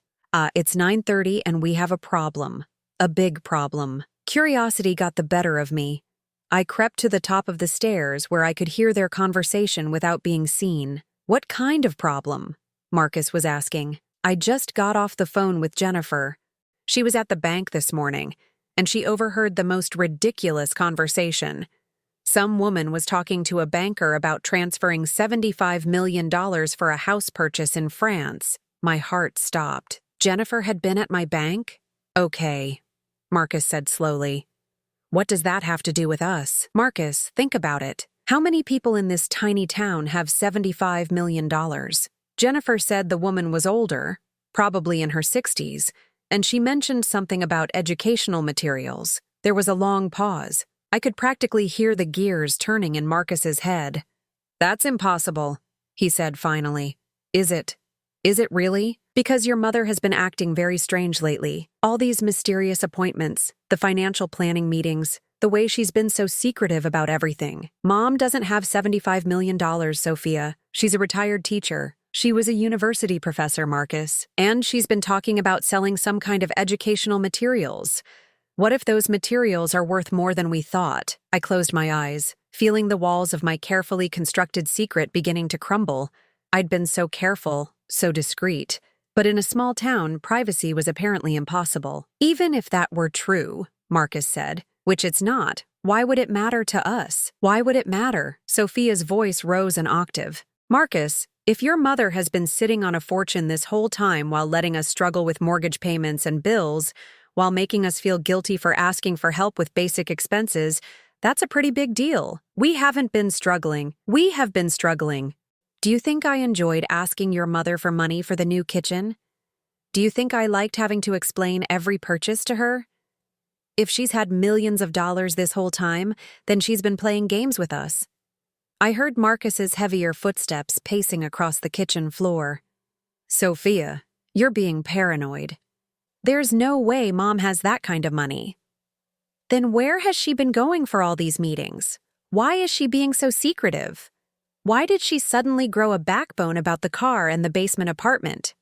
It's 9:30 and we have a problem. A big problem." Curiosity got the better of me. I crept to the top of the stairs where I could hear their conversation without being seen. "What kind of problem?" Marcus was asking. "I just got off the phone with Jennifer. She was at the bank this morning, and she overheard the most ridiculous conversation. Some woman was talking to a banker about transferring $75 million for a house purchase in France." My heart stopped. Jennifer had been at my bank? Okay, Marcus said slowly. What does that have to do with us? Marcus, think about it. How many people in this tiny town have $75 million? Jennifer said the woman was older, probably in her 60s, and she mentioned something about educational materials. There was a long pause. I could practically hear the gears turning in Marcus's head. That's impossible, he said finally. Is it? Is it really? Because your mother has been acting very strange lately. All these mysterious appointments, the financial planning meetings, the way she's been so secretive about everything. Mom doesn't have $75 million, Sophia. She's a retired teacher. She was a university professor, Marcus. And she's been talking about selling some kind of educational materials. What if those materials are worth more than we thought? I closed my eyes, feeling the walls of my carefully constructed secret beginning to crumble. I'd been so careful, so discreet. But in a small town, privacy was apparently impossible. Even if that were true, Marcus said, which it's not, why would it matter to us? Why would it matter? Sophia's voice rose an octave. Marcus, if your mother has been sitting on a fortune this whole time while letting us struggle with mortgage payments and bills, while making us feel guilty for asking for help with basic expenses, that's a pretty big deal. We haven't been struggling. We have been struggling. Do you think I enjoyed asking your mother for money for the new kitchen? Do you think I liked having to explain every purchase to her? If she's had millions of dollars this whole time, then she's been playing games with us. I heard Marcus's heavier footsteps pacing across the kitchen floor. Sophia, you're being paranoid. There's no way Mom has that kind of money. Then where has she been going for all these meetings? Why is she being so secretive? Why did she suddenly grow a backbone about the car and the basement apartment?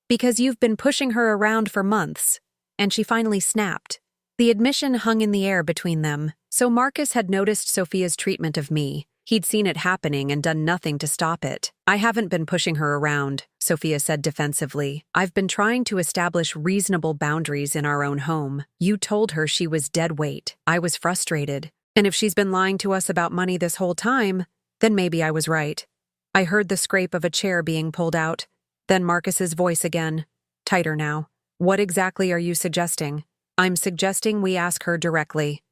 Because you've been pushing her around for months, and she finally snapped. The admission hung in the air between them, so Marcus had noticed Sophia's treatment of me. He'd seen it happening and done nothing to stop it. I haven't been pushing her around, Sophia said defensively. I've been trying to establish reasonable boundaries in our own home. You told her she was dead weight. I was frustrated. And if she's been lying to us about money this whole time, then maybe I was right. I heard the scrape of a chair being pulled out. Then Marcus's voice again, tighter now. What exactly are you suggesting? I'm suggesting we ask her directly.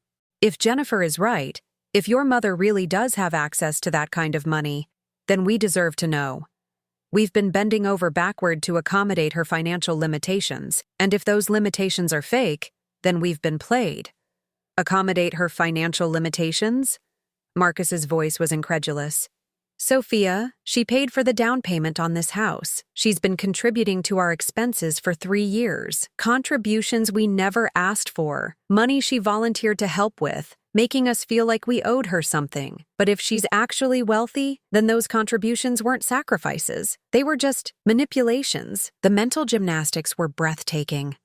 If Jennifer is right, if your mother really does have access to that kind of money, then we deserve to know. We've been bending over backward to accommodate her financial limitations, and if those limitations are fake, then we've been played. Accommodate her financial limitations? Marcus's voice was incredulous. Sophia, she paid for the down payment on this house. She's been contributing to our expenses for 3 years. Contributions we never asked for. Money she volunteered to help with, making us feel like we owed her something. But if she's actually wealthy, then those contributions weren't sacrifices. They were just manipulations. The mental gymnastics were breathtaking.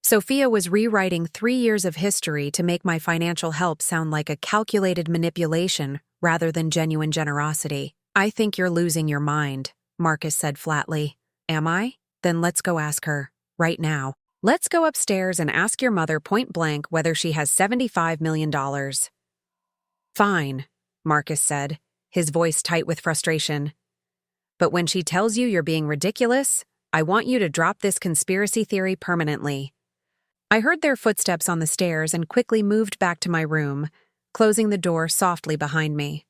Sophia was rewriting 3 years of history to make my financial help sound like a calculated manipulation rather than genuine generosity. I think you're losing your mind, Marcus said flatly. Am I? Then let's go ask her, right now. Let's go upstairs and ask your mother point blank whether she has $75 million. Fine, Marcus said, his voice tight with frustration. But when she tells you you're being ridiculous, I want you to drop this conspiracy theory permanently. I heard their footsteps on the stairs and quickly moved back to my room, closing the door softly behind me.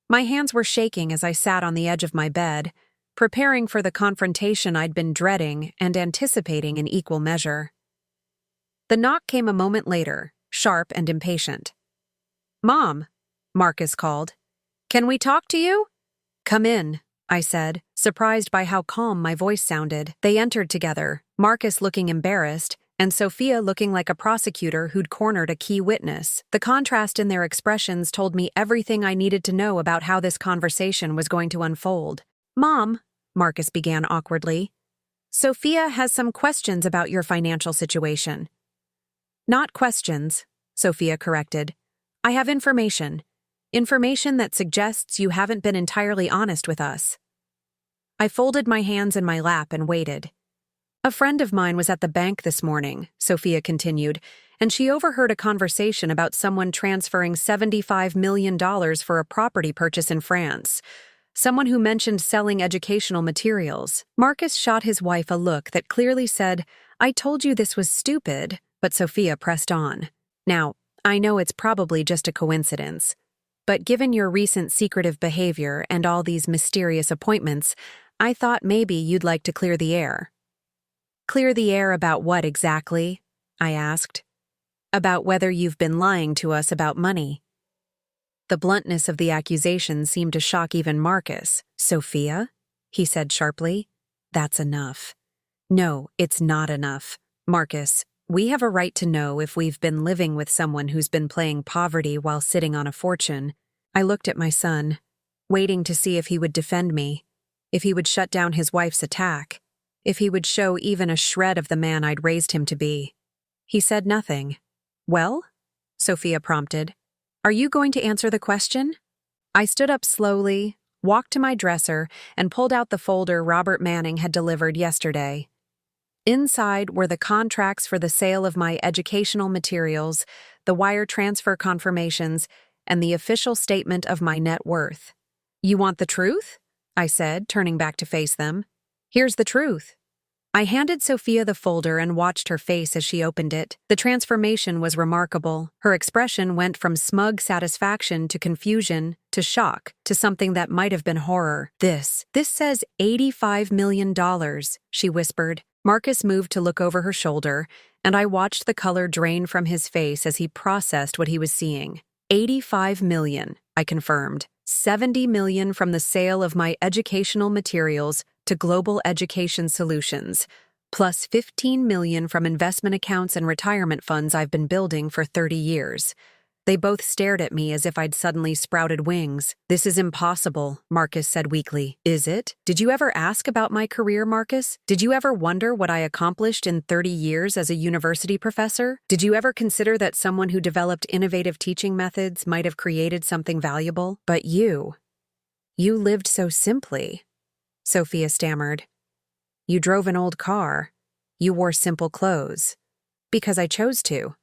My hands were shaking as I sat on the edge of my bed, preparing for the confrontation I'd been dreading and anticipating in equal measure. The knock came a moment later, sharp and impatient. Mom, Marcus called. Can we talk to you? Come in, I said, surprised by how calm my voice sounded. They entered together, Marcus looking embarrassed, and Sophia looking like a prosecutor who'd cornered a key witness. The contrast in their expressions told me everything I needed to know about how this conversation was going to unfold. Mom, Marcus began awkwardly, Sophia has some questions about your financial situation. Not questions, Sophia corrected. I have information. Information that suggests you haven't been entirely honest with us. I folded my hands in my lap and waited. A friend of mine was at the bank this morning, Sophia continued, and she overheard a conversation about someone transferring $75 million for a property purchase in France. Someone who mentioned selling educational materials. Marcus shot his wife a look that clearly said, I told you this was stupid, but Sophia pressed on. Now, I know it's probably just a coincidence, but given your recent secretive behavior and all these mysterious appointments, I thought maybe you'd like to clear the air. Clear the air about what exactly? I asked. About whether you've been lying to us about money. The bluntness of the accusation seemed to shock even Marcus. Sophia? He said sharply. That's enough. No, it's not enough. Marcus, we have a right to know if we've been living with someone who's been playing poverty while sitting on a fortune. I looked at my son, waiting to see if he would defend me, if he would shut down his wife's attack, if he would show even a shred of the man I'd raised him to be. He said nothing. Well? Sophia prompted. Are you going to answer the question? I stood up slowly, walked to my dresser, and pulled out the folder Robert Manning had delivered yesterday. Inside were the contracts for the sale of my educational materials, the wire transfer confirmations, and the official statement of my net worth. You want the truth? I said, turning back to face them. Here's the truth. I handed Sophia the folder and watched her face as she opened it. The transformation was remarkable. Her expression went from smug satisfaction to confusion, to shock, to something that might have been horror. This says $85 million, she whispered. Marcus moved to look over her shoulder, and I watched the color drain from his face as he processed what he was seeing. $85 million, I confirmed. $70 million from the sale of my educational materials to Global Education Solutions, plus $15 million from investment accounts and retirement funds I've been building for 30 years. They both stared at me as if I'd suddenly sprouted wings. This is impossible, Marcus said weakly. Is it? Did you ever ask about my career, Marcus? Did you ever wonder what I accomplished in 30 years as a university professor? Did you ever consider that someone who developed innovative teaching methods might have created something valuable? But you lived so simply, Sophia stammered. You drove an old car. You wore simple clothes. Because I chose to.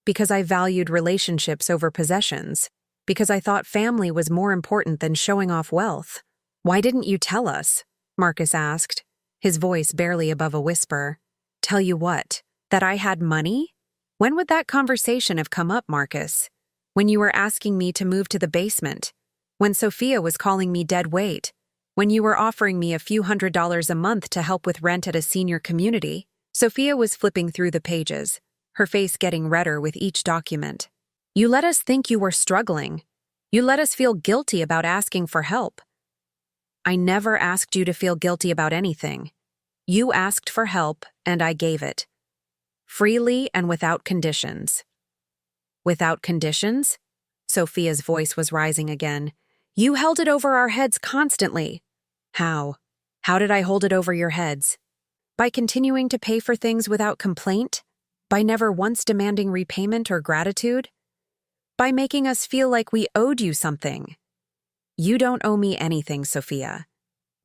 Because I valued relationships over possessions. Because I thought family was more important than showing off wealth. Why didn't you tell us? Marcus asked, his voice barely above a whisper. Tell you what? That I had money? When would that conversation have come up, Marcus? When you were asking me to move to the basement? When Sophia was calling me dead weight? When you were offering me a few $100s a month to help with rent at a senior community? Sophia was flipping through the pages, her face getting redder with each document. You let us think you were struggling. You let us feel guilty about asking for help. I never asked you to feel guilty about anything. You asked for help, and I gave it. Freely and without conditions. Without conditions? Sophia's voice was rising again. You held it over our heads constantly. How? How did I hold it over your heads? By continuing to pay for things without complaint? By never once demanding repayment or gratitude? By making us feel like we owed you something? You don't owe me anything, Sophia.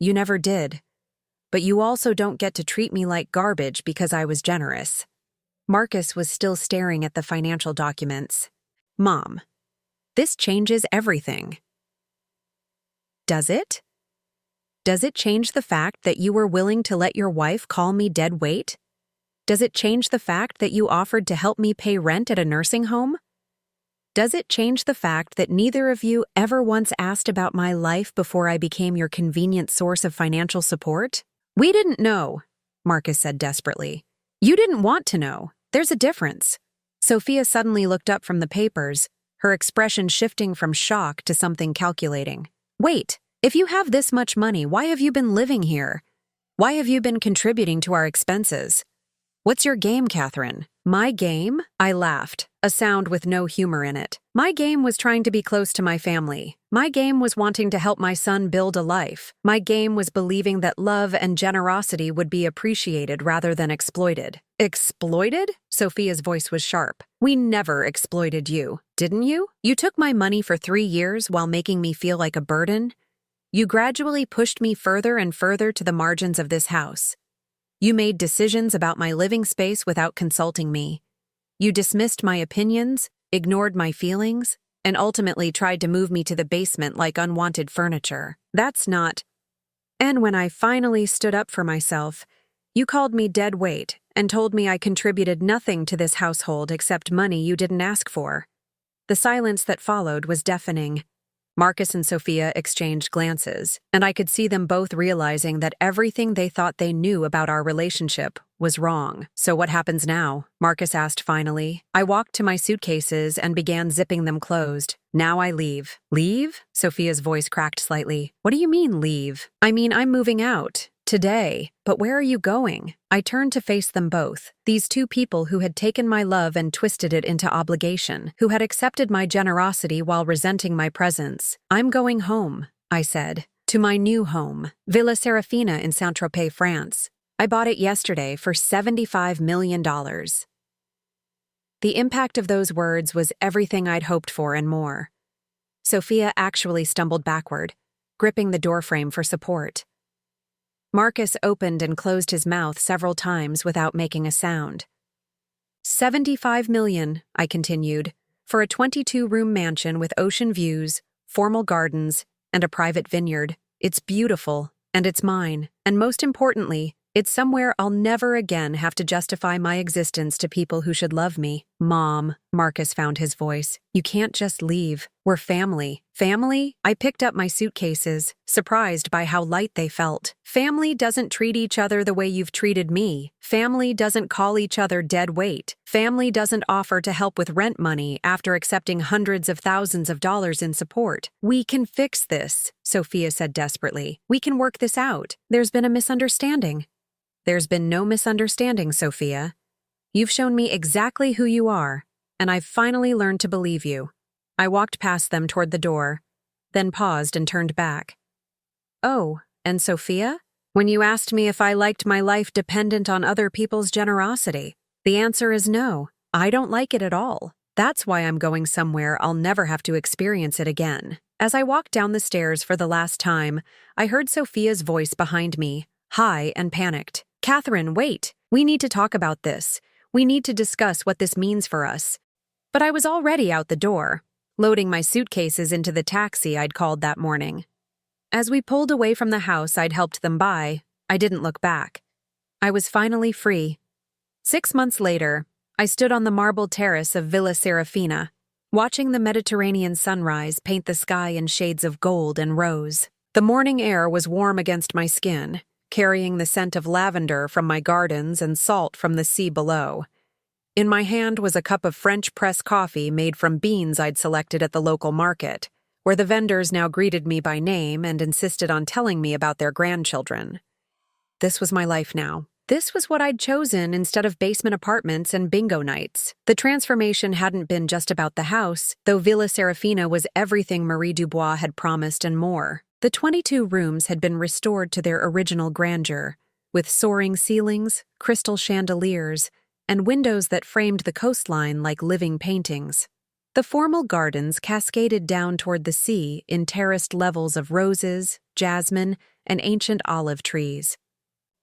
You never did. But you also don't get to treat me like garbage because I was generous. Marcus was still staring at the financial documents. Mom, this changes everything. Does it? Does it change the fact that you were willing to let your wife call me dead weight? Does it change the fact that you offered to help me pay rent at a nursing home? Does it change the fact that neither of you ever once asked about my life before I became your convenient source of financial support? We didn't know, Marcus said desperately. You didn't want to know. There's a difference. Sophia suddenly looked up from the papers, her expression shifting from shock to something calculating. Wait, if you have this much money, why have you been living here? Why have you been contributing to our expenses? What's your game, Catherine? My game? I laughed, a sound with no humor in it. My game was trying to be close to my family. My game was wanting to help my son build a life. My game was believing that love and generosity would be appreciated rather than exploited. Exploited? Sophia's voice was sharp. We never exploited you, didn't you? You took my money for 3 years while making me feel like a burden. You gradually pushed me further and further to the margins of this house. You made decisions about my living space without consulting me. You dismissed my opinions, ignored my feelings, and ultimately tried to move me to the basement like unwanted furniture. That's not. And when I finally stood up for myself, you called me dead weight and told me I contributed nothing to this household except money you didn't ask for. The silence that followed was deafening. Marcus and Sophia exchanged glances, and I could see them both realizing that everything they thought they knew about our relationship was wrong. "So what happens now?" Marcus asked finally. I walked to my suitcases and began zipping them closed. "Now I leave." "Leave?" Sophia's voice cracked slightly. "What do you mean, leave?" "I mean, I'm moving out. Today. But where are you going?" I turned to face them both, these two people who had taken my love and twisted it into obligation, who had accepted my generosity while resenting my presence. "I'm going home," I said. "To my new home, Villa Serafina in Saint-Tropez, France. I bought it yesterday for $75 million. The impact of those words was everything I'd hoped for and more. Sophia actually stumbled backward, gripping the doorframe for support. Marcus opened and closed his mouth several times without making a sound. $75 million, I continued, for a 22-room mansion with ocean views, formal gardens, and a private vineyard. It's beautiful, and it's mine, and most importantly, it's somewhere I'll never again have to justify my existence to people who should love me. "Mom," Marcus found his voice, "you can't just leave. We're family." "Family?" I picked up my suitcases, surprised by how light they felt. "Family doesn't treat each other the way you've treated me. Family doesn't call each other dead weight. Family doesn't offer to help with rent money after accepting hundreds of thousands of dollars in support. We can fix this," Sophia said desperately. "We can work this out. There's been a misunderstanding." "There's been no misunderstanding, Sophia. You've shown me exactly who you are, and I've finally learned to believe you." I walked past them toward the door, then paused and turned back. "Oh, and Sophia? When you asked me if I liked my life dependent on other people's generosity, the answer is no. I don't like it at all. That's why I'm going somewhere I'll never have to experience it again." As I walked down the stairs for the last time, I heard Sophia's voice behind me, high and panicked. "Catherine, wait. We need to talk about this. We need to discuss what this means for us." But I was already out the door, loading my suitcases into the taxi I'd called that morning. As we pulled away from the house I'd helped them buy, I didn't look back. I was finally free. 6 months later, I stood on the marble terrace of Villa Serafina, watching the Mediterranean sunrise paint the sky in shades of gold and rose. The morning air was warm against my skin, carrying the scent of lavender from my gardens and salt from the sea below. In my hand was a cup of French press coffee made from beans I'd selected at the local market, where the vendors now greeted me by name and insisted on telling me about their grandchildren. This was my life now. This was what I'd chosen instead of basement apartments and bingo nights. The transformation hadn't been just about the house, though Villa Serafina was everything Marie Dubois had promised and more. The 22 rooms had been restored to their original grandeur, with soaring ceilings, crystal chandeliers, and windows that framed the coastline like living paintings. The formal gardens cascaded down toward the sea in terraced levels of roses, jasmine, and ancient olive trees.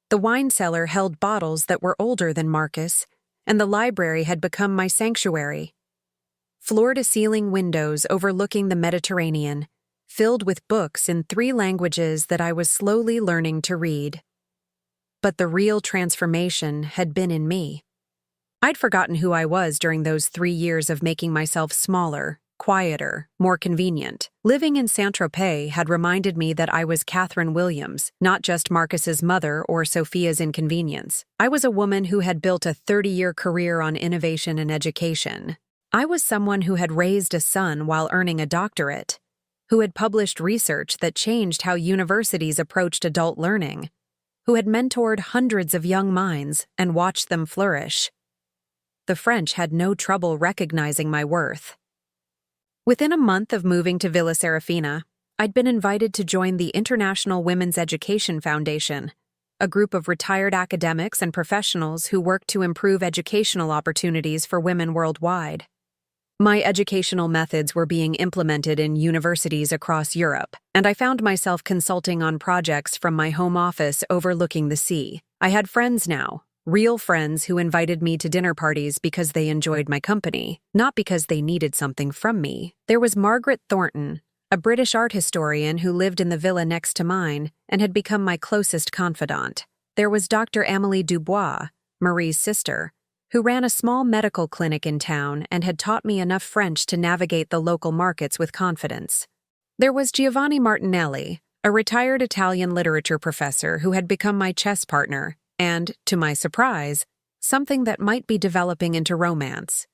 The wine cellar held bottles that were older than Marcus, and the library had become my sanctuary. Floor-to-ceiling windows overlooking the Mediterranean, filled with books in 3 languages that I was slowly learning to read. But the real transformation had been in me. I'd forgotten who I was during those 3 years of making myself smaller, quieter, more convenient. Living in Saint-Tropez had reminded me that I was Catherine Williams, not just Marcus's mother or Sophia's inconvenience. I was a woman who had built a 30-year career on innovation and education. I was someone who had raised a son while earning a doctorate, who had published research that changed how universities approached adult learning, who had mentored hundreds of young minds and watched them flourish. The French had no trouble recognizing my worth. Within a month of moving to Villa Serafina, I'd been invited to join the International Women's Education Foundation, a group of retired academics and professionals who work to improve educational opportunities for women worldwide. My educational methods were being implemented in universities across Europe, and I found myself consulting on projects from my home office overlooking the sea. I had friends now, real friends who invited me to dinner parties because they enjoyed my company, not because they needed something from me. There was Margaret Thornton, a British art historian who lived in the villa next to mine and had become my closest confidant. There was Dr. Amélie Dubois, Marie's sister, who ran a small medical clinic in town and had taught me enough French to navigate the local markets with confidence. There was Giovanni Martinelli, a retired Italian literature professor who had become my chess partner, and, to my surprise, something that might be developing into romance.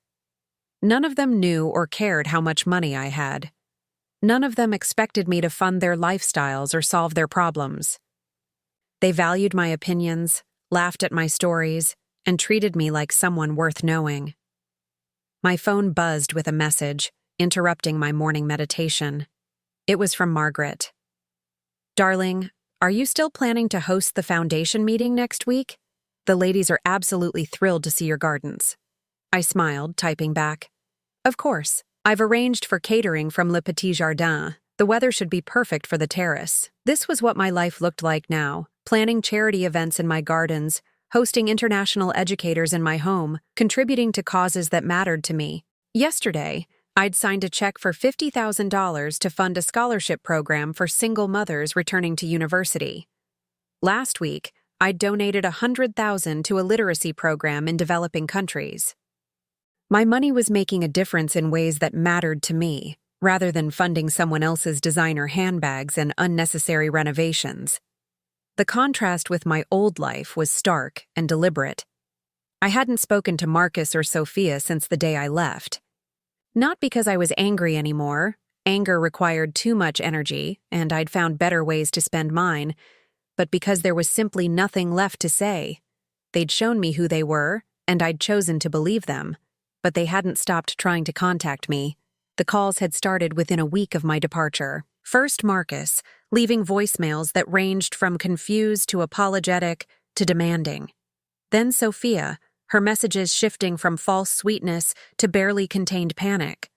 None of them knew or cared how much money I had. None of them expected me to fund their lifestyles or solve their problems. They valued my opinions, laughed at my stories, and treated me like someone worth knowing. My phone buzzed with a message, interrupting my morning meditation. It was from Margaret. "Darling, are you still planning to host the foundation meeting next week? The ladies are absolutely thrilled to see your gardens." I smiled, typing back, "Of course. I've arranged for catering from Le Petit Jardin. The weather should be perfect for the terrace." This was what my life looked like now, planning charity events in my gardens, hosting international educators in my home, contributing to causes that mattered to me. Yesterday, I'd signed a check for $50,000 to fund a scholarship program for single mothers returning to university. Last week, I'd donated $100,000 to a literacy program in developing countries. My money was making a difference in ways that mattered to me, rather than funding someone else's designer handbags and unnecessary renovations. The contrast with my old life was stark and deliberate. I hadn't spoken to Marcus or Sophia since the day I left. Not because I was angry anymore. Anger required too much energy, and I'd found better ways to spend mine, but because there was simply nothing left to say. They'd shown me who they were, and I'd chosen to believe them, but they hadn't stopped trying to contact me. The calls had started within a week of my departure. First Marcus, leaving voicemails that ranged from confused to apologetic to demanding. Then Sophia, her messages shifting from false sweetness to barely contained panic.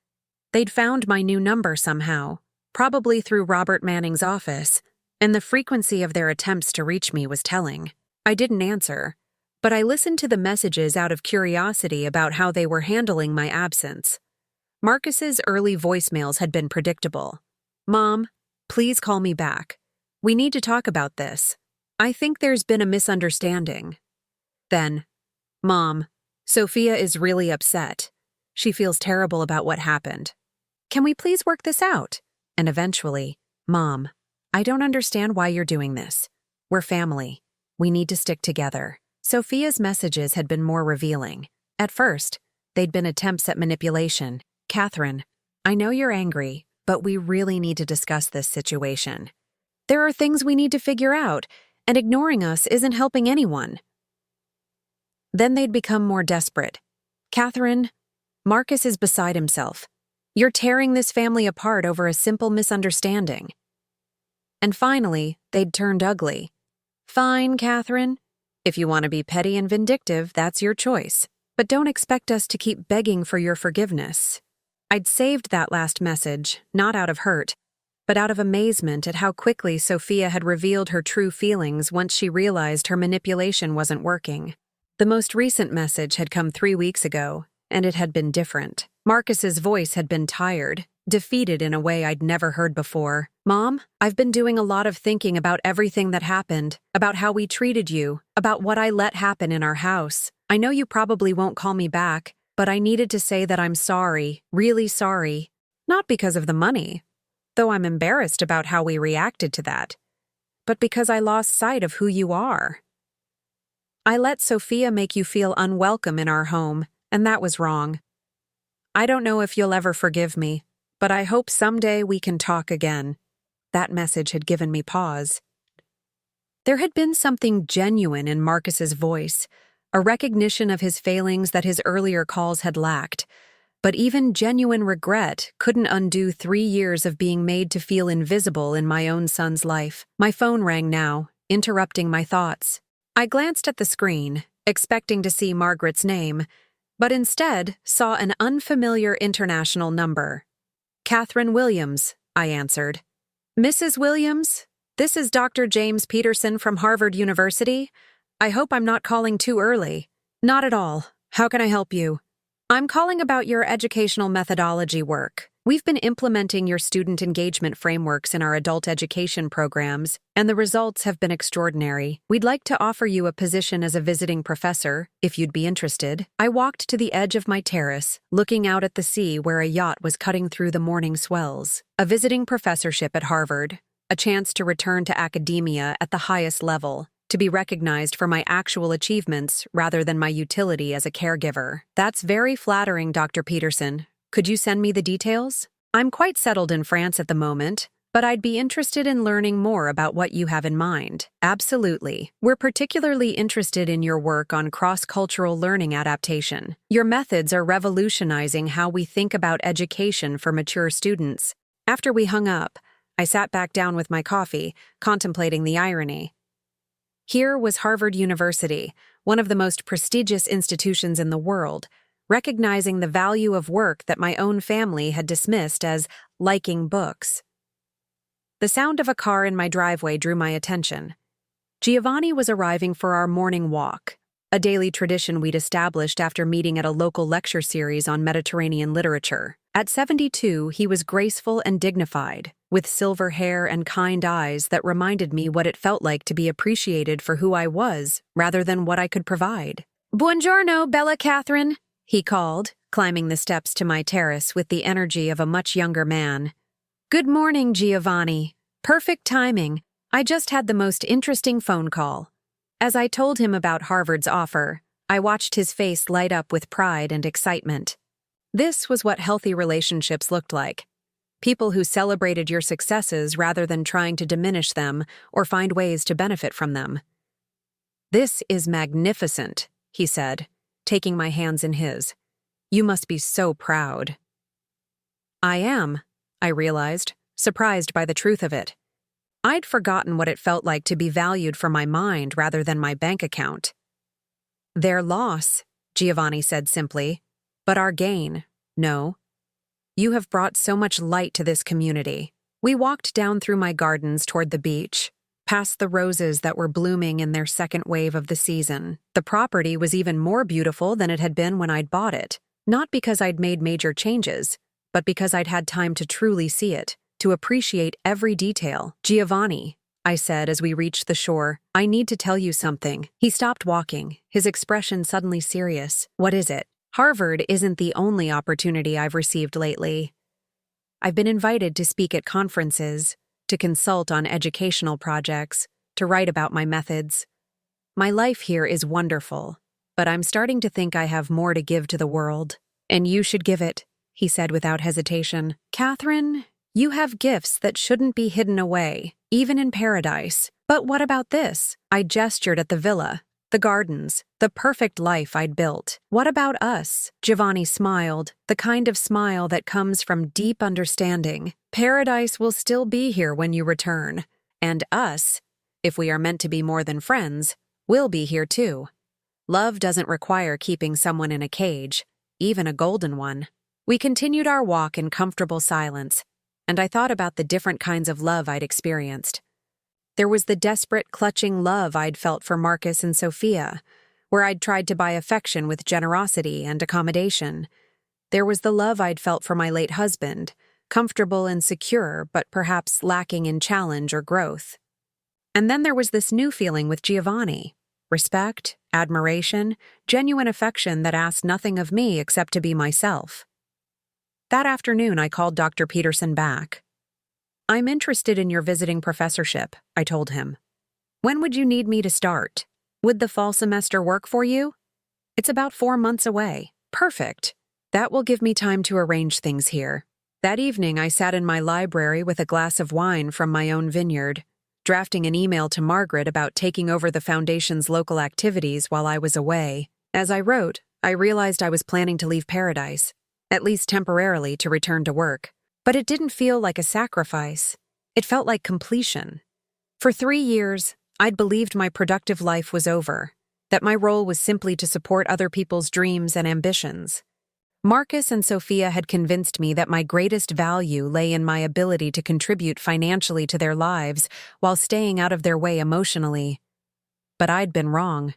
They'd found my new number somehow, probably through Robert Manning's office, and the frequency of their attempts to reach me was telling. I didn't answer, but I listened to the messages out of curiosity about how they were handling my absence. Marcus's early voicemails had been predictable. "Mom, please call me back. We need to talk about this. I think there's been a misunderstanding." Then, "Mom, Sophia is really upset. She feels terrible about what happened. Can we please work this out?" And eventually, "Mom, I don't understand why you're doing this. We're family. We need to stick together." Sophia's messages had been more revealing. At first, they'd been attempts at manipulation. "Catherine, I know you're angry, but we really need to discuss this situation. There are things we need to figure out, and ignoring us isn't helping anyone." Then they'd become more desperate. "Catherine, Marcus is beside himself. You're tearing this family apart over a simple misunderstanding." And finally, they'd turned ugly. "Fine, Catherine. If you want to be petty and vindictive, that's your choice. But don't expect us to keep begging for your forgiveness." I'd saved that last message, not out of hurt, but out of amazement at how quickly Sophia had revealed her true feelings once she realized her manipulation wasn't working. The most recent message had come 3 weeks ago, and it had been different. Marcus's voice had been tired, defeated in a way I'd never heard before. "Mom, I've been doing a lot of thinking about everything that happened, about how we treated you, about what I let happen in our house. I know you probably won't call me back, but I needed to say that I'm sorry, really sorry. Not because of the money, though I'm embarrassed about how we reacted to that, but because I lost sight of who you are. I let Sophia make you feel unwelcome in our home, and that was wrong. I don't know if you'll ever forgive me, but I hope someday we can talk again." That message had given me pause. There had been something genuine in Marcus's voice, a recognition of his failings that his earlier calls had lacked. But even genuine regret couldn't undo 3 years of being made to feel invisible in my own son's life. My phone rang now, interrupting my thoughts. I glanced at the screen, expecting to see Margaret's name, but instead saw an unfamiliar international number. "Catherine Williams," I answered. "Mrs. Williams, this is Dr. James Peterson from Harvard University. I hope I'm not calling too early." "Not at all. How can I help you?" "I'm calling about your educational methodology work. We've been implementing your student engagement frameworks in our adult education programs, and the results have been extraordinary. We'd like to offer you a position as a visiting professor, if you'd be interested. I walked to the edge of my terrace, looking out at the sea where a yacht was cutting through the morning swells. A visiting professorship at Harvard, a chance to return to academia at the highest level, to be recognized for my actual achievements rather than my utility as a caregiver. That's very flattering, Dr. Peterson. Could you send me the details? I'm quite settled in France at the moment, but I'd be interested in learning more about what you have in mind. Absolutely. We're particularly interested in your work on cross-cultural learning adaptation. Your methods are revolutionizing how we think about education for mature students. After we hung up, I sat back down with my coffee, contemplating the irony. Here was Harvard University, one of the most prestigious institutions in the world, recognizing the value of work that my own family had dismissed as liking books. The sound of a car in my driveway drew my attention. Giovanni was arriving for our morning walk, a daily tradition we'd established after meeting at a local lecture series on Mediterranean literature. At 72, he was graceful and dignified, with silver hair and kind eyes that reminded me what it felt like to be appreciated for who I was rather than what I could provide. "Buongiorno, Bella Catherine," he called, climbing the steps to my terrace with the energy of a much younger man. "Good morning, Giovanni. Perfect timing. I just had the most interesting phone call." As I told him about Harvard's offer, I watched his face light up with pride and excitement. This was what healthy relationships looked like. People who celebrated your successes rather than trying to diminish them or find ways to benefit from them. "This is magnificent," he said, taking my hands in his. "You must be so proud." I am, I realized, surprised by the truth of it. I'd forgotten what it felt like to be valued for my mind rather than my bank account. "Their loss," Giovanni said simply, "but our gain, no. You have brought so much light to this community." We walked down through my gardens toward the beach, past the roses that were blooming in their second wave of the season. The property was even more beautiful than it had been when I'd bought it, not because I'd made major changes, but because I'd had time to truly see it, to appreciate every detail. "Giovanni," I said as we reached the shore, "I need to tell you something." He stopped walking, his expression suddenly serious. "What is it?" "Harvard isn't the only opportunity I've received lately. I've been invited to speak at conferences, to consult on educational projects, to write about my methods. My life here is wonderful, but I'm starting to think I have more to give to the world. And you should give it," he said without hesitation. "Catherine, you have gifts that shouldn't be hidden away, even in paradise. But what about this?" I gestured at the villa, the gardens, the perfect life I'd built. "What about us?" Giovanni smiled, the kind of smile that comes from deep understanding. "Paradise will still be here when you return. And us, if we are meant to be more than friends, will be here too. Love doesn't require keeping someone in a cage, even a golden one." We continued our walk in comfortable silence, and I thought about the different kinds of love I'd experienced. There was the desperate, clutching love I'd felt for Marcus and Sophia, where I'd tried to buy affection with generosity and accommodation. There was the love I'd felt for my late husband, comfortable and secure, but perhaps lacking in challenge or growth. And then there was this new feeling with Giovanni: respect, admiration, genuine affection that asked nothing of me except to be myself. That afternoon, I called Dr. Peterson back. "I'm interested in your visiting professorship," I told him. "When would you need me to start? Would the fall semester work for you?" "It's about 4 months away." "Perfect. That will give me time to arrange things here." That evening, I sat in my library with a glass of wine from my own vineyard, drafting an email to Margaret about taking over the foundation's local activities while I was away. As I wrote, I realized I was planning to leave Paradise, at least temporarily, to return to work. But it didn't feel like a sacrifice. It felt like completion. For 3 years, I'd believed my productive life was over, that my role was simply to support other people's dreams and ambitions. Marcus and Sophia had convinced me that my greatest value lay in my ability to contribute financially to their lives while staying out of their way emotionally. But I'd been wrong.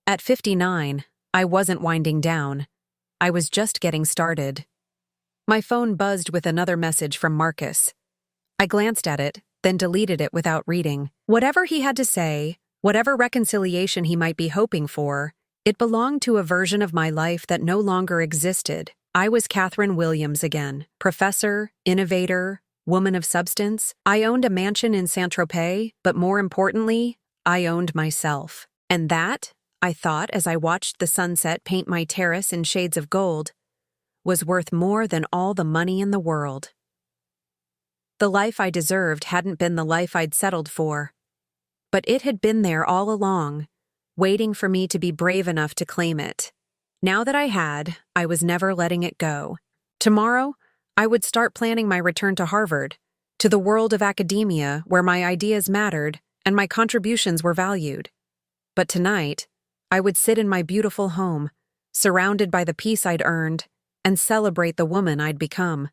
At 59, I wasn't winding down. I was just getting started. My phone buzzed with another message from Marcus. I glanced at it, then deleted it without reading. Whatever he had to say, whatever reconciliation he might be hoping for, it belonged to a version of my life that no longer existed. I was Catherine Williams again, professor, innovator, woman of substance. I owned a mansion in Saint-Tropez, but more importantly, I owned myself. And that, I thought as I watched the sunset paint my terrace in shades of gold, was worth more than all the money in the world. The life I deserved hadn't been the life I'd settled for, but it had been there all along, waiting for me to be brave enough to claim it. Now that I had, I was never letting it go. Tomorrow, I would start planning my return to Harvard, to the world of academia where my ideas mattered and my contributions were valued. But tonight, I would sit in my beautiful home, surrounded by the peace I'd earned, and celebrate the woman I'd become.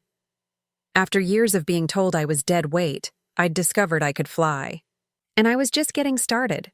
After years of being told I was dead weight, I'd discovered I could fly. And I was just getting started.